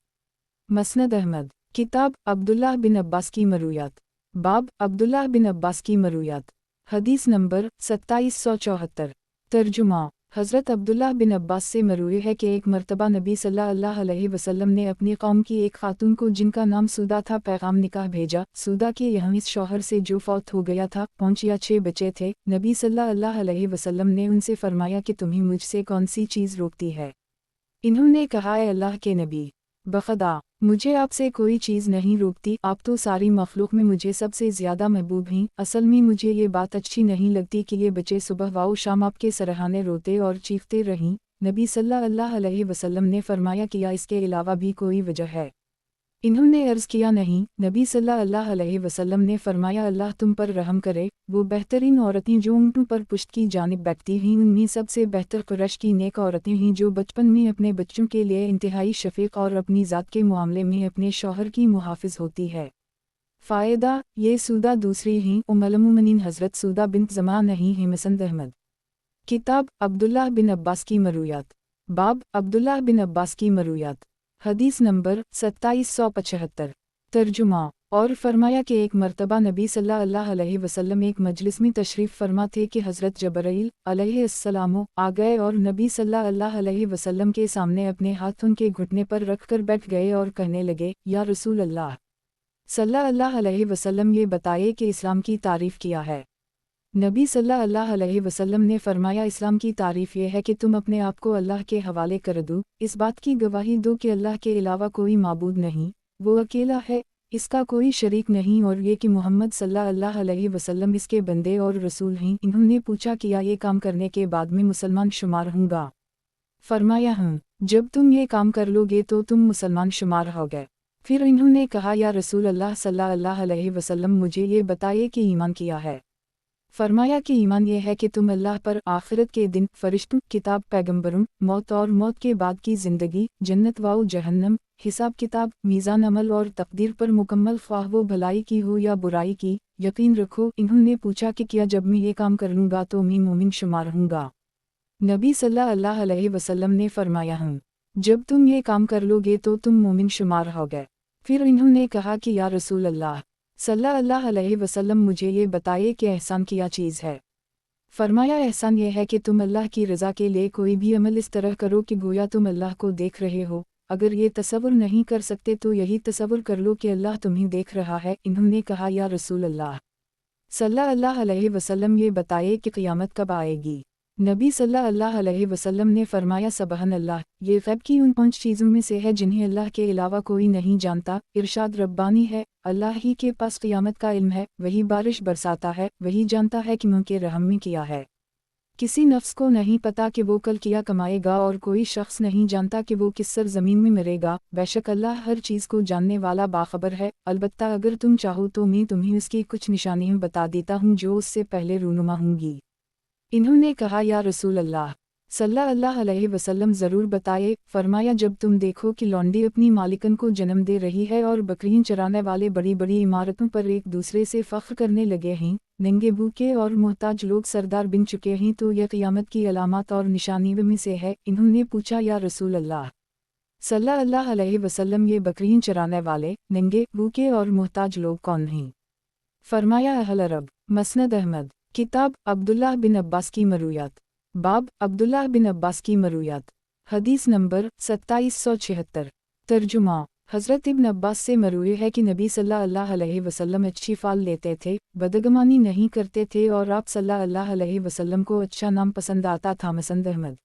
مسند احمد۔ کتاب عبداللہ بن عباس کی مرویات، باب عبداللہ بن عباس کی مرویات، حدیث نمبر 2774۔ ترجمہ۔ حضرت عبداللہ بن عباس سے مروی ہے کہ ایک مرتبہ نبی صلی اللہ علیہ وسلم نے اپنی قوم کی ایک خاتون کو جن کا نام سودا تھا پیغام نکاح بھیجا۔ سودا کے یہاں اس شوہر سے جو فوت ہو گیا تھا 5 یا 6 بچے تھے۔ نبی صلی اللہ علیہ وسلم نے ان سے فرمایا کہ تمہیں مجھ سے کون سی چیز روکتی ہے؟ انہوں نے کہا، اے اللہ کے نبی، بخدا مجھے آپ سے کوئی چیز نہیں روکتی، آپ تو ساری مخلوق میں مجھے سب سے زیادہ محبوب ہیں۔ اصل میں مجھے یہ بات اچھی نہیں لگتی کہ یہ بچے صبح و شام آپ کے سرہانے روتے اور چیختے رہیں۔ نبی صلی اللہ علیہ وسلم نے فرمایا، کیا اس کے علاوہ بھی کوئی وجہ ہے؟ انہوں نے عرض کیا، نہیں۔ نبی صلی اللہ علیہ وسلم نے فرمایا، اللہ تم پر رحم کرے، وہ بہترین عورتیں جو اونٹوں پر پشت کی جانب بیٹھتی ہیں ان میں سب سے بہتر قریش کی نیک عورتیں ہیں جو بچپن میں اپنے بچوں کے لیے انتہائی شفیق اور اپنی ذات کے معاملے میں اپنے شوہر کی محافظ ہوتی ہے۔ فائدہ، یہ سودا دوسری ہیں ام المومنین حضرت سودا بنت زمعہ نہیں ہیں۔ مسند احمد۔ کتاب عبداللہ بن عباس کی مرویات، باب عبداللہ بن عباس کی مرویات، حدیث نمبر 2775۔ ترجمہ۔ اور فرمایا کہ ایک مرتبہ نبی صلی اللہ علیہ وسلم ایک مجلس میں تشریف فرما تھے کہ حضرت جبرائیل علیہ السلام آ گئے اور نبی صلی اللہ علیہ وسلم کے سامنے اپنے ہاتھ ان کے گھٹنے پر رکھ کر بیٹھ گئے اور کہنے لگے، یا رسول اللہ صلی اللہ علیہ وسلم، یہ بتائے کہ اسلام کی تعریف کیا ہے؟ نبی صلی اللہ علیہ وسلم نے فرمایا، اسلام کی تعریف یہ ہے کہ تم اپنے آپ کو اللہ کے حوالے کر دو، اس بات کی گواہی دو کہ اللہ کے علاوہ کوئی معبود نہیں، وہ اکیلا ہے، اس کا کوئی شریک نہیں، اور یہ کہ محمد صلی اللہ علیہ وسلم اس کے بندے اور رسول ہیں۔ انہوں نے پوچھا، کیا یہ کام کرنے کے بعد میں مسلمان شمار ہوں گا؟ فرمایا، ہاں، جب تم یہ کام کر لو گے تو تم مسلمان شمار ہو گئے۔ پھر انہوں نے کہا، یا رسول اللہ صلی اللہ علیہ وسلم، مجھے یہ بتائیے کہ ایمان کیا ہے؟ فرمایا کہ ایمان یہ ہے کہ تم اللہ پر، آخرت کے دن، فرشتوں، کتاب، پیغمبروں، موت اور موت کے بعد کی زندگی، جنت و جہنم، حساب کتاب، میزان عمل اور تقدیر پر مکمل، خواہ وہ بھلائی کی ہو یا برائی کی، یقین رکھو۔ انہوں نے پوچھا کہ کیا جب میں یہ کام کر لوں گا تو میں مومن شمار ہوں گا؟ نبی صلی اللہ علیہ وسلم نے فرمایا، ہوں، جب تم یہ کام کر لو گے تو تم مومن شمار ہو گئے۔ پھر انہوں نے کہا کہ یا رسول اللہ صلی اللہ علیہ وسلم، مجھے یہ بتائیے کہ احسان کیا چیز ہے؟ فرمایا، احسان یہ ہے کہ تم اللہ کی رضا کے لیے کوئی بھی عمل اس طرح کرو کہ گویا تم اللہ کو دیکھ رہے ہو۔ اگر یہ تصور نہیں کر سکتے تو یہی تصور کر لو کہ اللہ تمہیں دیکھ رہا ہے۔ انہوں نے کہا، یا رسول اللہ صلی اللہ علیہ وسلم، یہ بتائیے کہ قیامت کب آئے گی؟ نبی صلی اللہ علیہ وسلم نے فرمایا، سبحان اللہ، یہ غیب کی ان 5 چیزوں میں سے ہے جنہیں اللہ کے علاوہ کوئی نہیں جانتا۔ ارشاد ربانی ہے، اللہ ہی کے پاس قیامت کا علم ہے، وہی بارش برساتا ہے، وہی جانتا ہے کہ منہ کے رحم میں کیا ہے۔ کسی نفس کو نہیں پتا کہ وہ کل کیا کمائے گا، اور کوئی شخص نہیں جانتا کہ وہ کس سرزمین میں مرے گا۔ بے شک اللہ ہر چیز کو جاننے والا باخبر ہے۔ البتہ اگر تم چاہو تو میں تمہیں اس کی کچھ نشانیاں بتا دیتا ہوں جو اس سے پہلے رونما ہوں گی۔ انہوں نے کہا، یا رسول اللہ صلی اللہ علیہ وسلم، ضرور بتائے۔ فرمایا، جب تم دیکھو کہ لونڈی اپنی مالکن کو جنم دے رہی ہے اور بکریاں چرانے والے بڑی بڑی عمارتوں پر ایک دوسرے سے فخر کرنے لگے ہیں، ننگے بھوکے اور محتاج لوگ سردار بن چکے ہیں، تو یہ قیامت کی علامات اور نشانیوں میں سے ہے۔ انہوں نے پوچھا، یا رسول اللہ صلی اللہ علیہ وسلم، یہ بکریاں چرانے والے، ننگے بھوکے اور محتاج لوگ کون ہیں؟ فرمایا، اہل عرب۔ مسند احمد۔ کتاب عبداللہ بن عباس کی مرویات، باب عبداللہ بن عباس کی مرویات، حدیث نمبر 2776۔ ترجمہ۔ حضرت ابن عباس سے مروی ہے کہ نبی صلی اللہ علیہ وسلم اچھی فال لیتے تھے، بدگمانی نہیں کرتے تھے، اور آپ صلی اللہ علیہ وسلم کو اچھا نام پسند آتا تھا۔ مسند احمد۔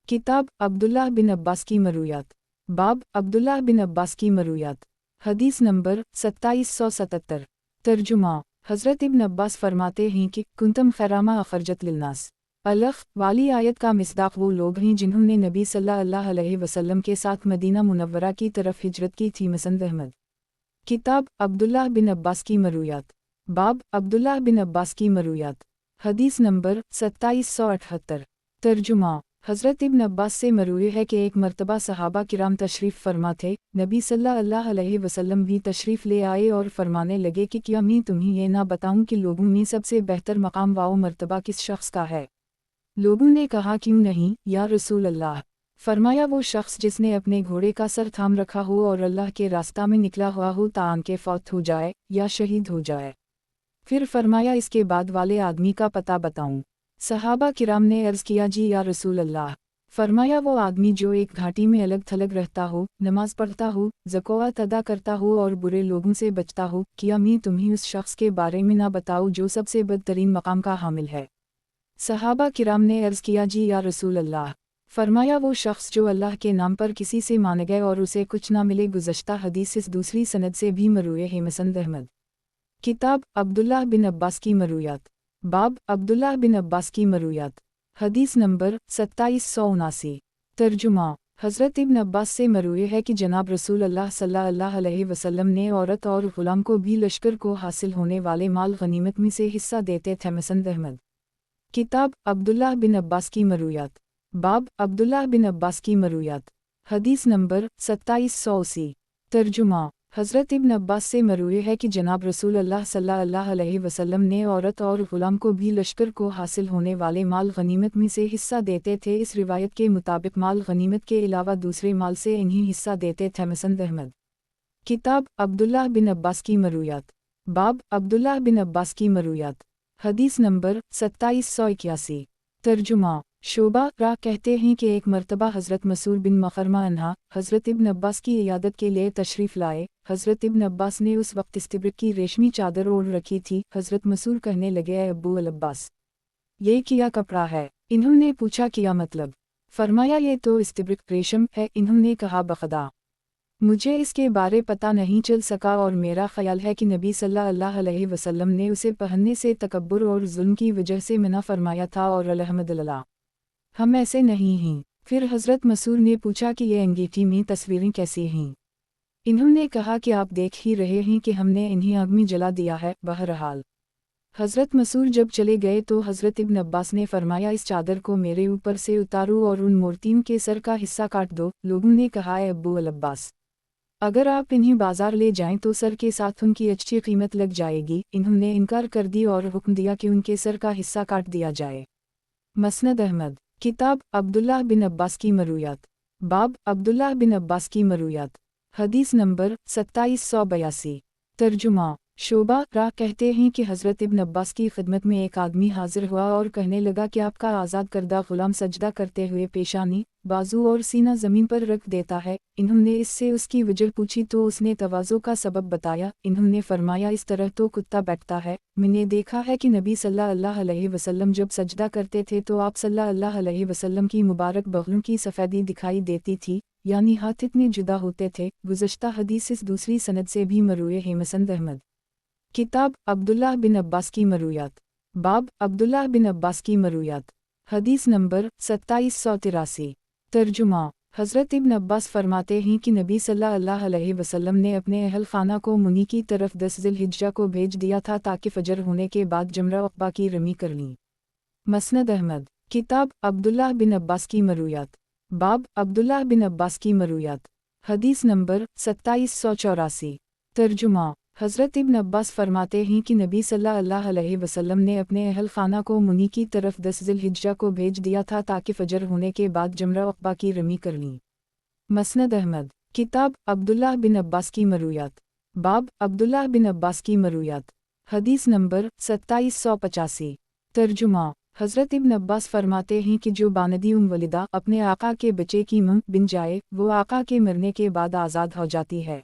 کتاب عبداللہ بن عباس کی مرویات، باب عبداللہ بن عباس کی مرویات، حدیث نمبر 2777۔ ترجمہ۔ حضرت ابن عباس فرماتے ہیں کہ کنتم خیرامہ اخرجت للناس الخ والی آیت کا مصداق وہ لوگ ہیں جنہوں نے نبی صلی اللہ علیہ وسلم کے ساتھ مدینہ منورہ کی طرف ہجرت کی تھی۔ مسند احمد۔ کتاب عبداللہ بن عباس کی مرویات، باب عبداللہ بن عباس کی مرویات، حدیث نمبر 2778۔ ترجمہ۔ حضرت ابن عباس سے مروی ہے کہ ایک مرتبہ صحابہ کرام تشریف فرما تھے، نبی صلی اللہ علیہ وسلم بھی تشریف لے آئے اور فرمانے لگے کہ کیا میں تمہیں یہ نہ بتاؤں کہ لوگوں میں سب سے بہتر مقام و مرتبہ کس شخص کا ہے؟ لوگوں نے کہا، کیوں نہیں یا رسول اللہ؟ فرمایا، وہ شخص جس نے اپنے گھوڑے کا سر تھام رکھا ہو اور اللہ کے راستہ میں نکلا ہوا ہو تاں کہ فوت ہو جائے یا شہید ہو جائے۔ پھر فرمایا، اس کے بعد والے آدمی کا پتہ بتاؤں؟ सहाबा किराम ने अर्ज़ किया, जी या रसूल अल्लाह। फरमाया, वो आदमी जो एक घाटी में अलग थलग रहता हो, नमाज पढ़ता हो, ज़कात अदा करता हो और बुरे लोगों से बचता हो, क्या मैं तुम्हें उस शख्स के बारे में ना बताऊँ जो सबसे बदतरीन मकाम का हामिल है। सहाबा किराम ने अर्ज़ किया, जी या रसूल अल्लाह। फरमाया, वो शख्स जो अल्लाह के नाम पर किसी से मान गए और उसे कुछ ना मिले। गुज़श्ता हदीस इस दूसरी सनद से भी मरूए है। मसनद अहमद। किताब अब्दुल्लाह बिन अब्बास की मरूयात। बाब अब्दुल्लाह बिन अब्बास की मरूयात। हदीस नंबर 2779। तर्जुमा। हज़रत इब्न अब्बास से मरूए है कि जनाब रसूल अल्लाह सल्लल्लाहु अलैहि वसल्लम ने औरत और ग़ुलाम को भी लश्कर को हासिल होने वाले माल गनीमत में से हिस्सा देते थे। मसनद अहमद। किताब अब्दुल्लाह बिन अब्बास की मरूयात। बाब अब्दुल्लाह बिन अब्बास की मरूयात। हदीस नंबर 2780। तर्जुमा। हज़रत इब्न अब्बास से मरूए है कि जनाब रसूल अल्लाह सल्लल्लाहु अलैहि वसल्लम ने औरत और ग़ुलाम को भी लश्कर को हासिल होने वाले माल गनीमत में से हिस्सा देते थे। इस रिवायत के मुताबिक माल गनीमत के अलावा दूसरे माल से इन्हीं हिस्सा देते थे। मसनद अहमद। किताब अब्दुल्लाह बिन अब्बास की मरूयात। बाब अब्दुल्लाह बिन अब्बास की मरूयात। हदीस नंबर 2781। तर्जुमा। शोबा रा कहते हैं कि एक मर्तबा हज़रत मसूर बिन मखरमा अन्हा हज़रत इब्न अब्बास की इयादत के लिए तशरीफ़ लाए। हज़रत इब्न अब्बास ने उस वक्त इस्तिब्रिक की रेशमी चादर ओढ़ रखी थी। हज़रत मसूर कहने लगे, ए अब्बू अल अब्बास, ये क्या कपड़ा है? इन्होंने पूछा, क्या मतलब? फरमाया, ये तो इस्तिब्रिक रेशम है। इन्होंने कहा, बखदा, मुझे इसके बारे पता नहीं चल सका और मेरा ख्याल है कि नबी सल्लल्लाहु अलैहि वसल्लम ने उसे पहनने से तकब्बुर और जुल्म की वजह से मना फरमाया था और अल्हम्दुलिल्लाह हम ऐसे नहीं हैं। फिर हज़रत मसूर ने पूछा कि ये अंगीठी में तस्वीरें कैसी हैं? इन्होंने कहा कि आप देख ही रहे हैं कि हमने इन्हें आग में जला दिया है। बहरहाल हज़रत मसूर जब चले गए तो हज़रत इब्न अब्बास ने फरमाया, इस चादर को मेरे ऊपर से उतारो और उन मूर्तियों के सर का हिस्सा काट दो। लोगों ने कहा, ए अब्बू अल अब्बास, अगर आप इन्हें बाजार ले जाएं तो सर के साथ उनकी अच्छी कीमत लग जाएगी। इन्होंने इनकार कर दी और हुक्म दिया कि उनके सर का हिस्सा काट दिया जाए। मसनद अहमद। किताब अब्दुल्लाह बिन अब्बास की मरूयात। बाब अब्दुल्लाह बिन अब्बास की मरूयात। हदीस नंबर 2782। तर्जुमा। शोबा रा कहते हैं कि हज़रत इब्न अब्बास की खिदमत में एक आदमी हाजिर हुआ और कहने लगा कि आपका आज़ाद करदा ग़ुलाम सजदा करते हुए पेशानी, बाजू और सीना ज़मीन पर रख देता है। इन्होंने इससे उसकी वजह पूछी तो उसने तवाज़ो का सबब बताया। इन्होंने फरमाया, इस तरह तो कुत्ता बैठता है। मैंने देखा है कि नबी सल्लल्लाहु अलैहि वसल्लम जब सजदा करते थे तो आप सल्लल्लाहु अलैहि वसल्लम की मुबारक बगलों की सफ़ेदी दिखाई देती थी, यानी हाथ इतने जुदा होते थे। गुज़श्ता हदीस इस दूसरी सनद से भी मरूए है। मसनद अहमद। किताब अब्दुल्लाह बिन अब्बास की मरूयात। बाब अब्दुल्लाह बिन अब्बास की मरूयात। हदीस नंबर 2783। तर्जुमा। हज़रत इब्न अब्बास फरमाते हैं कि नबी सल्लल्लाहु अलैहि वसल्लम ने अपने अहल खाना को मुनी की तरफ 10 ज़िलहिज्जा को भेज दिया था ताकि फजर होने के बाद जमरा अक़बा की रमी कर लीं। मसनद अहमद। किताब अब्दुल्लाह बिन अब्बास की मरूयात। बाब अब्दुल्लाह बिन अब्बास की मरूयात। हदीस नंबर 2784। तर्जुमा। हज़रत इब्न अब्बास फरमाते हैं कि नबी सल्लल्लाहु अलैहि वसल्लम ने अपने अहल खाना को मुनी की तरफ 10 ज़िलहिज्जा को भेज दिया था ताकि फजर होने के बाद जमरा अक़बा की रमी कर लीं। मसनद अहमद। किताब अब्दुल्लाह बिन अब्बास की मरूयात। बाब अब्दुल्लाह बिन अब्बास की मरूयात। हदीस नंबर 2785। तर्जुमा। हज़रत इब्न अब्बास फरमाते हैं कि जो बानदी वलिदा अपने आका के बच्चे की मुंह बिन जाए वो आका के मरने के बाद आज़ाद हो जाती है।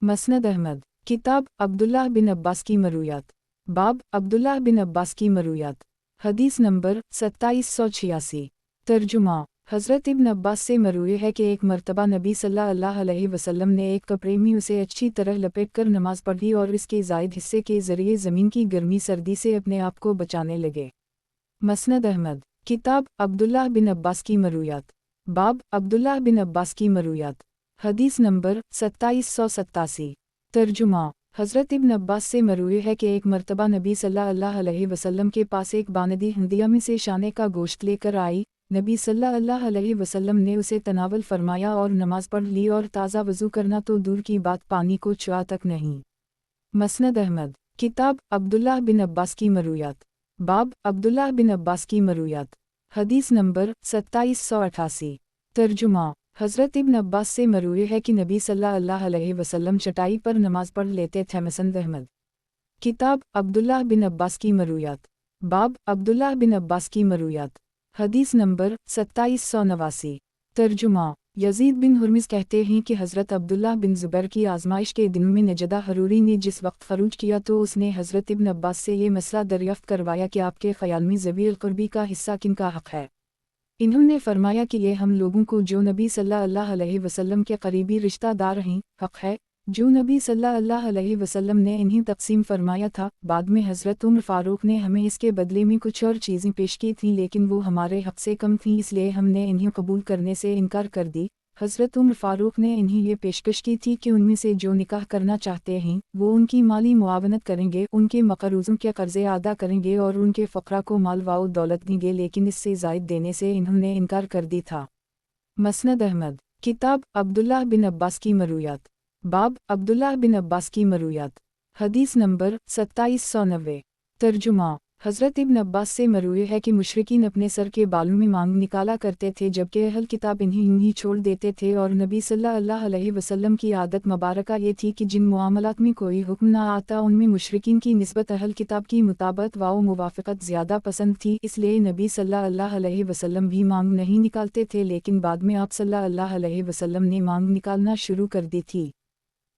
मसनद अहमद। किताब अब्दुल्लाह बिन अब्बास की मरूयात। बाब अब्दुल्लाह बिन अब्बास की मरूयात। हदीस नंबर 2786। तर्जुमा। हज़रत इब्न अब्बास से मरूए है कि एक मर्तबा नबी सल्लल्लाहु अलैहि वसल्लम ने एक कपड़े में उसे अच्छी तरह लपेट कर नमाज पढ़ी और इसके ज़ायद हिस्से के ज़रिए ज़मीन की गर्मी सर्दी से अपने आप को बचाने लगे। मसनद अहमद। किताब अब्दुल्लाह बिन अब्बास की मरूयात। बाब अब्दुल्लाह बिन अब्बास की मरूयात। हदीस नंबर 2787। तर्जुमा। हज़रत इब्न अब्बास से मरूए है कि एक मर्तबा नबी सल्लल्लाहु अलैहि वसल्लम के पास एक बानदी हिंदिया में से शाने का गोश्त लेकर आई। नबी सल्लल्लाहु अलैहि वसल्लम ने उसे तनावल फरमाया और नमाज पढ़ ली और ताज़ा वज़ू करना तो दूर की बात पानी को छुआ तक नहीं। मसनद अहमद। किताब अब्दुल्लाह बिन अब्बास की मरूयात। बाब अब्दुल्लाह बिन अब्बास की मरूयात। हदीस नंबर 2788। तर्जुमा। हज़रत इब्न अब्बास से मरूए है कि नबी सल्लल्लाहु अलैहि वसल्लम चटाई पर नमाज पढ़ लेते थे। मसनद अहमद। किताब अब्दुल्लाह बिन अब्बास की मरूयात। बाब अब्दुल्लाह बिन अब्बास की मरूयात। हदीस नंबर 2789। तर्जुमा। यजीद बिन हुर्मिज़ कहते हैं कि हज़रत अब्दुल्लाह बिन ज़ुबैर की आज़माइश के दिनों में नजदा हरूरी ने जिस वक्त ख़रूज किया तो उसने हज़रत इब्न अब्बास से ये मसला दरियाफ़्त करवाया कि आपके ख़याल में ज़वील क़ुर्बी का हिस्सा किन का हक़ है। इन्होंने फरमाया कि ये हम लोगों को जो नबी सल्लल्लाहु अलैहि वसल्लम के करीबी रिश्तेदार हैं हक़ है, जो नबी सल्लल्लाहु अलैहि वसल्लम ने इन्हें तक़सीम फरमाया था। बाद में हज़रत उमर फ़ारूक ने हमें इसके बदले में कुछ और चीज़ें पेश की थीं लेकिन वो हमारे हक़ से कम थीं, इसलिए हमने इन्हें कबूल करने से इनकार कर दी। हज़रत उमर फ़ारूक ने इन्हें ये पेशकश की थी कि उनमें से जो निकाह करना चाहते हैं वो उनकी माली मुआवनत करेंगे, उनके मक़रूज़ों के कर्ज़े अदा करेंगे और उनके फ़क़रा को माल व दौलत देंगे, लेकिन इससे ज़ायद देने से इन्होंने इनकार कर दी था। मसनद अहमद। किताब अब्दुल्लाह बिन अब्बास की मरूयात। बाब अब्दुल्लाह बिन अब्बास की मरूयात। हदीस नंबर 2790। तर्जुमा। हज़रत इब्न अब्बास से मरूए है कि मुशरिकीन अपने सर के बालों में मांग निकाला करते थे जबकि अहल किताब इन्हें यूं ही छोड़ देते थे, और नबी सल्लल्लाहु अलैहि वसल्लम की आदत मुबारका ये थी कि जिन मामलात में कोई हुक्म ना आता उनमें मुशरिकीन की निस्बत अहल किताब की मुताबत व मुवाफ़क़त ज़्यादा पसंद थी, इसलिए नबी सल्लल्लाहु अलैहि वसल्लम भी मांग नहीं निकालते थे, लेकिन बाद में आप सल्लल्लाहु अलैहि वसल्लम ने मांग निकालना शुरू कर दी थी।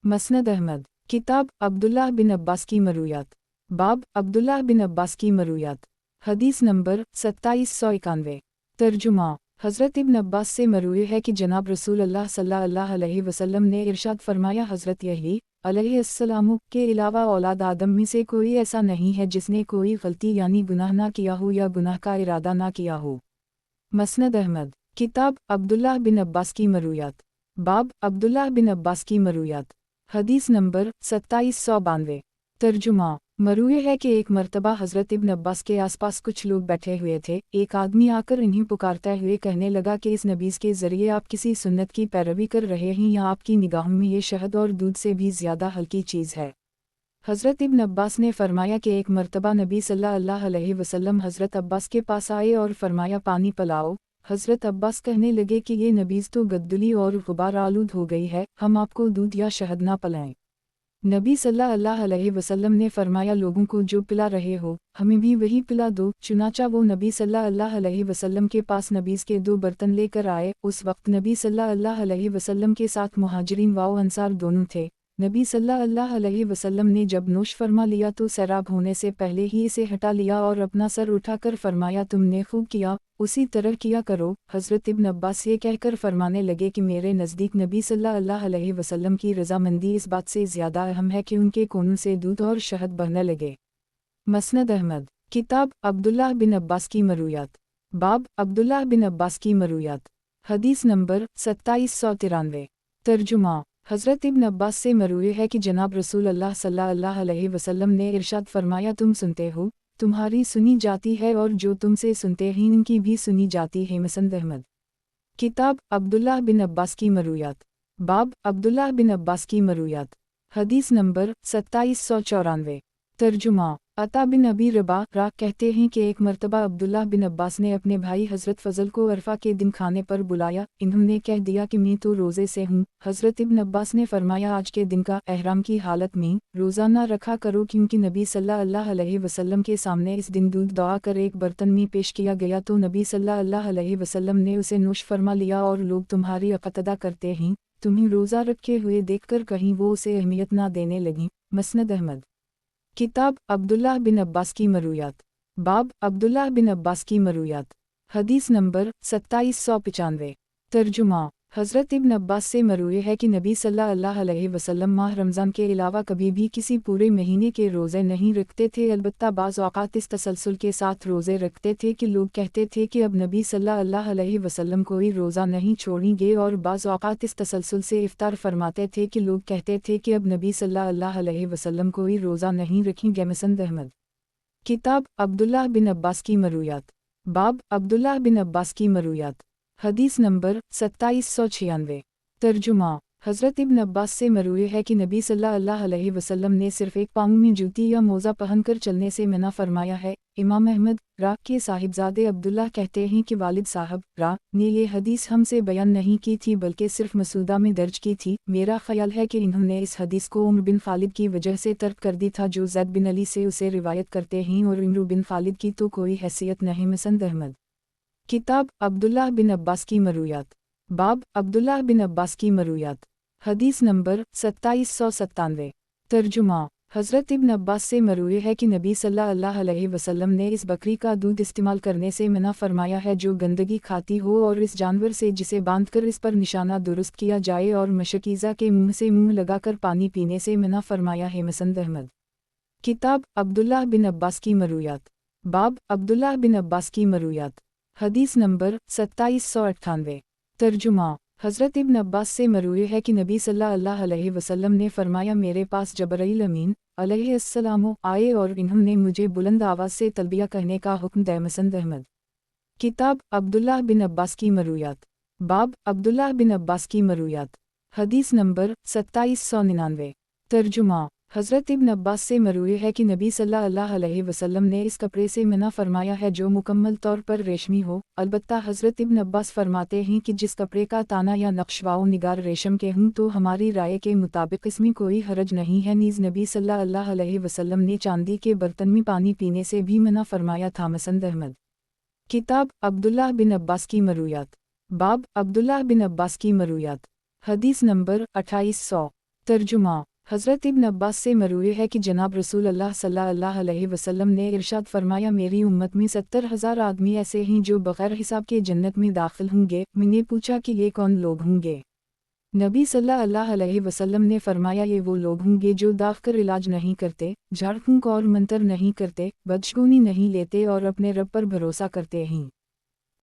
मसनद अहमद। किताब अब्दुल्लाह बिन अब्बास की मरूयात। बाब अब्दुल्लाह बिन अब्बास की मरूयात। हदीस नंबर 2791। तर्जुमा। हज़रत इब्न अब्बास से मरूए है कि जनाब रसूलुल्लाह सल्लल्लाहु अलैहि वसल्लम ने इरशाद फरमाया, हज़रत यही अलैहिस्सलाम के अलावा औलाद आदम में से कोई ऐसा नहीं है जिसने कोई गलती यानी गुनाह ना किया हो या गुनाह का इरादा ना किया हो। मसनद अहमद। किताब अब्दुल्लाह बिन अब्बास की मरूयात। बाब अब्दुल्लाह बिन अब्बास की मरूयात। हदीस नंबर 2792। तर्जुमा। मरूए है कि एक मर्तबा हज़रत इब्न अब्बास के आसपास कुछ लोग बैठे हुए थे, एक आदमी आकर इन्हें पुकारते हुए कहने लगा कि इस नबीज़ के ज़रिए आप किसी सुन्नत की पैरवी कर रहे हैं या आपकी निगाहों में ये शहद और दूध से भी ज़्यादा हल्की चीज़ है। हज़रत इब्न अब्बास ने फरमाया कि एक मर्तबा नबी सल्लल्लाहु अलैहि वसल्लम हज़रत अब्बास के पास आए और फरमाया, पानी पिलाओ। हज़रत अब्बास कहने लगे कि ये नबीज़ तो गद्दुली और गुबार आलूद हो गई है, हम आपको दूध या शहद ना पिलाएं। नबी सल्लल्लाहु अलैहि वसल्लम ने फरमाया, लोगों को जो पिला रहे हो हमें भी वही पिला दो। चुनाचा वो नबी सल्लल्लाहु अलैहि वसल्लम के पास नबीज़ के 2 बर्तन लेकर आए। उस वक्त नबी सल्लल्लाहु अलैहि वसल्लम के साथ मुहाजिरीन व अंसार दोनों थे। नबी सल्लल्लाहु अलैहि वसल्लम ने जब नोश फरमा लिया तो सैराब होने से पहले ही इसे हटा लिया और अपना सर उठाकर फरमाया, तुमने खूब किया, उसी तरह किया करो। हज़रत इब्न अब्बास ये कहकर फरमाने लगे कि मेरे नज़दीक नबी सल्लल्लाहु अलैहि वसल्लम की रज़ामंदी इस बात से ज़्यादा अहम है कि उनके कोनों से दूध और शहद बहने लगे। मसनद अहमद। किताब अब्दुल्लाह बिन अब्बास की मरूयात। बाब अब्दुल्लाह बिन अब्बास की मरूयात। हदीस नंबर 2793। तर्जुमा। हज़रत इब्न अब्बास से मरूए है कि जनाब रसूलुल्लाह सल्लल्लाहु अलैहि वसल्लम ने इरशाद फरमाया, तुम सुनते हो, तुम्हारी सुनी जाती है, और जो तुमसे सुनते हैं इनकी भी सुनी जाती है। मसनद अहमद। किताब अब्दुल्लाह बिन अब्बास की मरूयात। बाब अब्दुल्लाह बिन अब्बास की मरूयात। हदीस नंबर 2794। तर्जुमा। अता बिन अबी रबाह कहते हैं कि एक मर्तबा अब्दुल्लाह बिन अब्बास ने अपने भाई हज़रत फ़ज़ल को अरफा के दिन खाने पर बुलाया। इन्होंने कह दिया कि मैं तो रोज़े से हूँ। हज़रत इब्न अब्बास ने फरमाया, आज के दिन का एहराम की हालत में रोज़ा ना रखा करो, क्योंकि नबी सल्लल्लाहु अलैहि वसल्लम के सामने इस दिन दूध दौआ कर एक बर्तन में पेश किया गया तो नबी सल्लल्लाहु अलैहि वसल्लम ने उसे नोश फरमा लिया, और लोग तुम्हारी इक़्तिदा करते हैं, तुम्हें रोज़ा रखे हुए देखकर कहीं वो उसे अहमियत ना देने लगीं। मसनद अहमद। किताब अब्दुल्लाह बिन अब्बास की मरूयात। बाब अब्दुल्लाह बिन अब्बास की मरूयात। हदीस नंबर 2795। तर्जुमा। हज़रत इब्न अब्बास से मरूए है कि नबी सल्लल्लाहु अलैहि वसल्लम माह रमज़ान के अलावा कभी भी किसी पूरे महीने के रोज़े नहीं रखते थे, अलबत्ता बाज़ औक़ात इस तसलसल के साथ रोज़े रखते थे कि लोग कहते थे कि अब नबी सल्लल्लाहु अलैहि वसल्लम कोई रोज़ा नहीं छोड़ेंगे, और बाज़ औक़ात इस तसलसल से इफ़्तार फरमाते थे कि लोग कहते थे कि अब नबी सल्लल्लाहु अलैहि वसल्लम कोई रोज़ा नहीं रखेंगे। मसनद अहमद। किताब अब्दुल्लाह बिन अब्बास की मरूयात। बाब अब्दुल्लाह बिन अब्बास की मरूयात। हदीस नंबर 2796। तर्जुमा। حضرت ابن عباس سے مروی ہے کہ نبی صلی اللہ علیہ وسلم نے صرف ایک پاؤں میں جوتی یا موزہ پہن کر چلنے سے منع فرمایا ہے۔ امام احمد را کے صاحبزادے عبداللہ کہتے ہیں کہ والد صاحب را نے یہ حدیث ہم سے بیان نہیں کی تھی بلکہ صرف مسودہ میں درج کی تھی۔ میرا خیال ہے کہ انہوں نے اس حدیث کو عمر بن خالد کی وجہ سے ترک کر دی تھا جو زید بن علی سے اسے روایت کرتے ہیں، اور عمرو بن خالد کی تو کوئی حیثیت نہیں۔ مسند احمد کتاب عبداللہ بن عباس کی مرویات، باب عبداللہ بن عباس کی مرویات، حدیث نمبر 2797۔ ترجمہ: حضرت ابن عباس سے مروی ہے کہ نبی صلی اللہ علیہ وسلم نے اس بکری کا دودھ استعمال کرنے سے منع فرمایا ہے جو گندگی کھاتی ہو، اور اس جانور سے جسے باندھ کر اس پر نشانہ درست کیا جائے، اور مشکیزہ کے منہ سے منہ لگا کر پانی پینے سے منع فرمایا ہے۔ مسند احمد کتاب عبداللہ بن عباس کی مرویات، باب عبداللہ بن عباس کی مرویات، حدیث نمبر 2798۔ ترجمہ: حضرت ابن عباس سے مروی ہے کہ نبی صلی اللہ علیہ وسلم نے فرمایا میرے پاس جبرائیل امین علیہ السلام آئے اور انہوں نے مجھے بلند آواز سے تلبیہ کہنے کا حکم دیا۔ مسند احمد کتاب عبداللہ بن عباس کی مرویات، باب عبداللہ بن عباس کی مرویات، حدیث نمبر 2799۔ ترجمہ: حضرت ابن عباس سے مروی ہے کہ نبی صلی اللہ علیہ وسلم نے اس کپڑے سے منع فرمایا ہے جو مکمل طور پر ریشمی ہو۔ البتہ حضرت ابن عباس فرماتے ہیں کہ جس کپڑے کا تانا یا نقش و نگار ریشم کے ہوں تو ہماری رائے کے مطابق اس میں کوئی حرج نہیں ہے۔ نیز نبی صلی اللہ علیہ وسلم نے چاندی کے برتن میں پانی پینے سے بھی منع فرمایا تھا۔ مسند احمد کتاب عبداللہ بن عباس کی مرویات، باب عبداللہ بن عباس کی مرویات، حدیث نمبر 2800۔ ترجمہ: حضرت ابن عباس سے مروی ہے کہ جناب رسول اللہ صلی اللہ علیہ وسلم نے ارشاد فرمایا میری امت میں 70,000 آدمی ایسے ہیں جو بغیر حساب کے جنت میں داخل ہوں گے۔ میں نے پوچھا کہ یہ کون لوگ ہوں گے؟ نبی صلی اللہ علیہ وسلم نے فرمایا یہ وہ لوگ ہوں گے جو داغ کر علاج نہیں کرتے، جھاڑ پھونک اور منتر نہیں کرتے، بدشگونی نہیں لیتے اور اپنے رب پر بھروسہ کرتے ہیں۔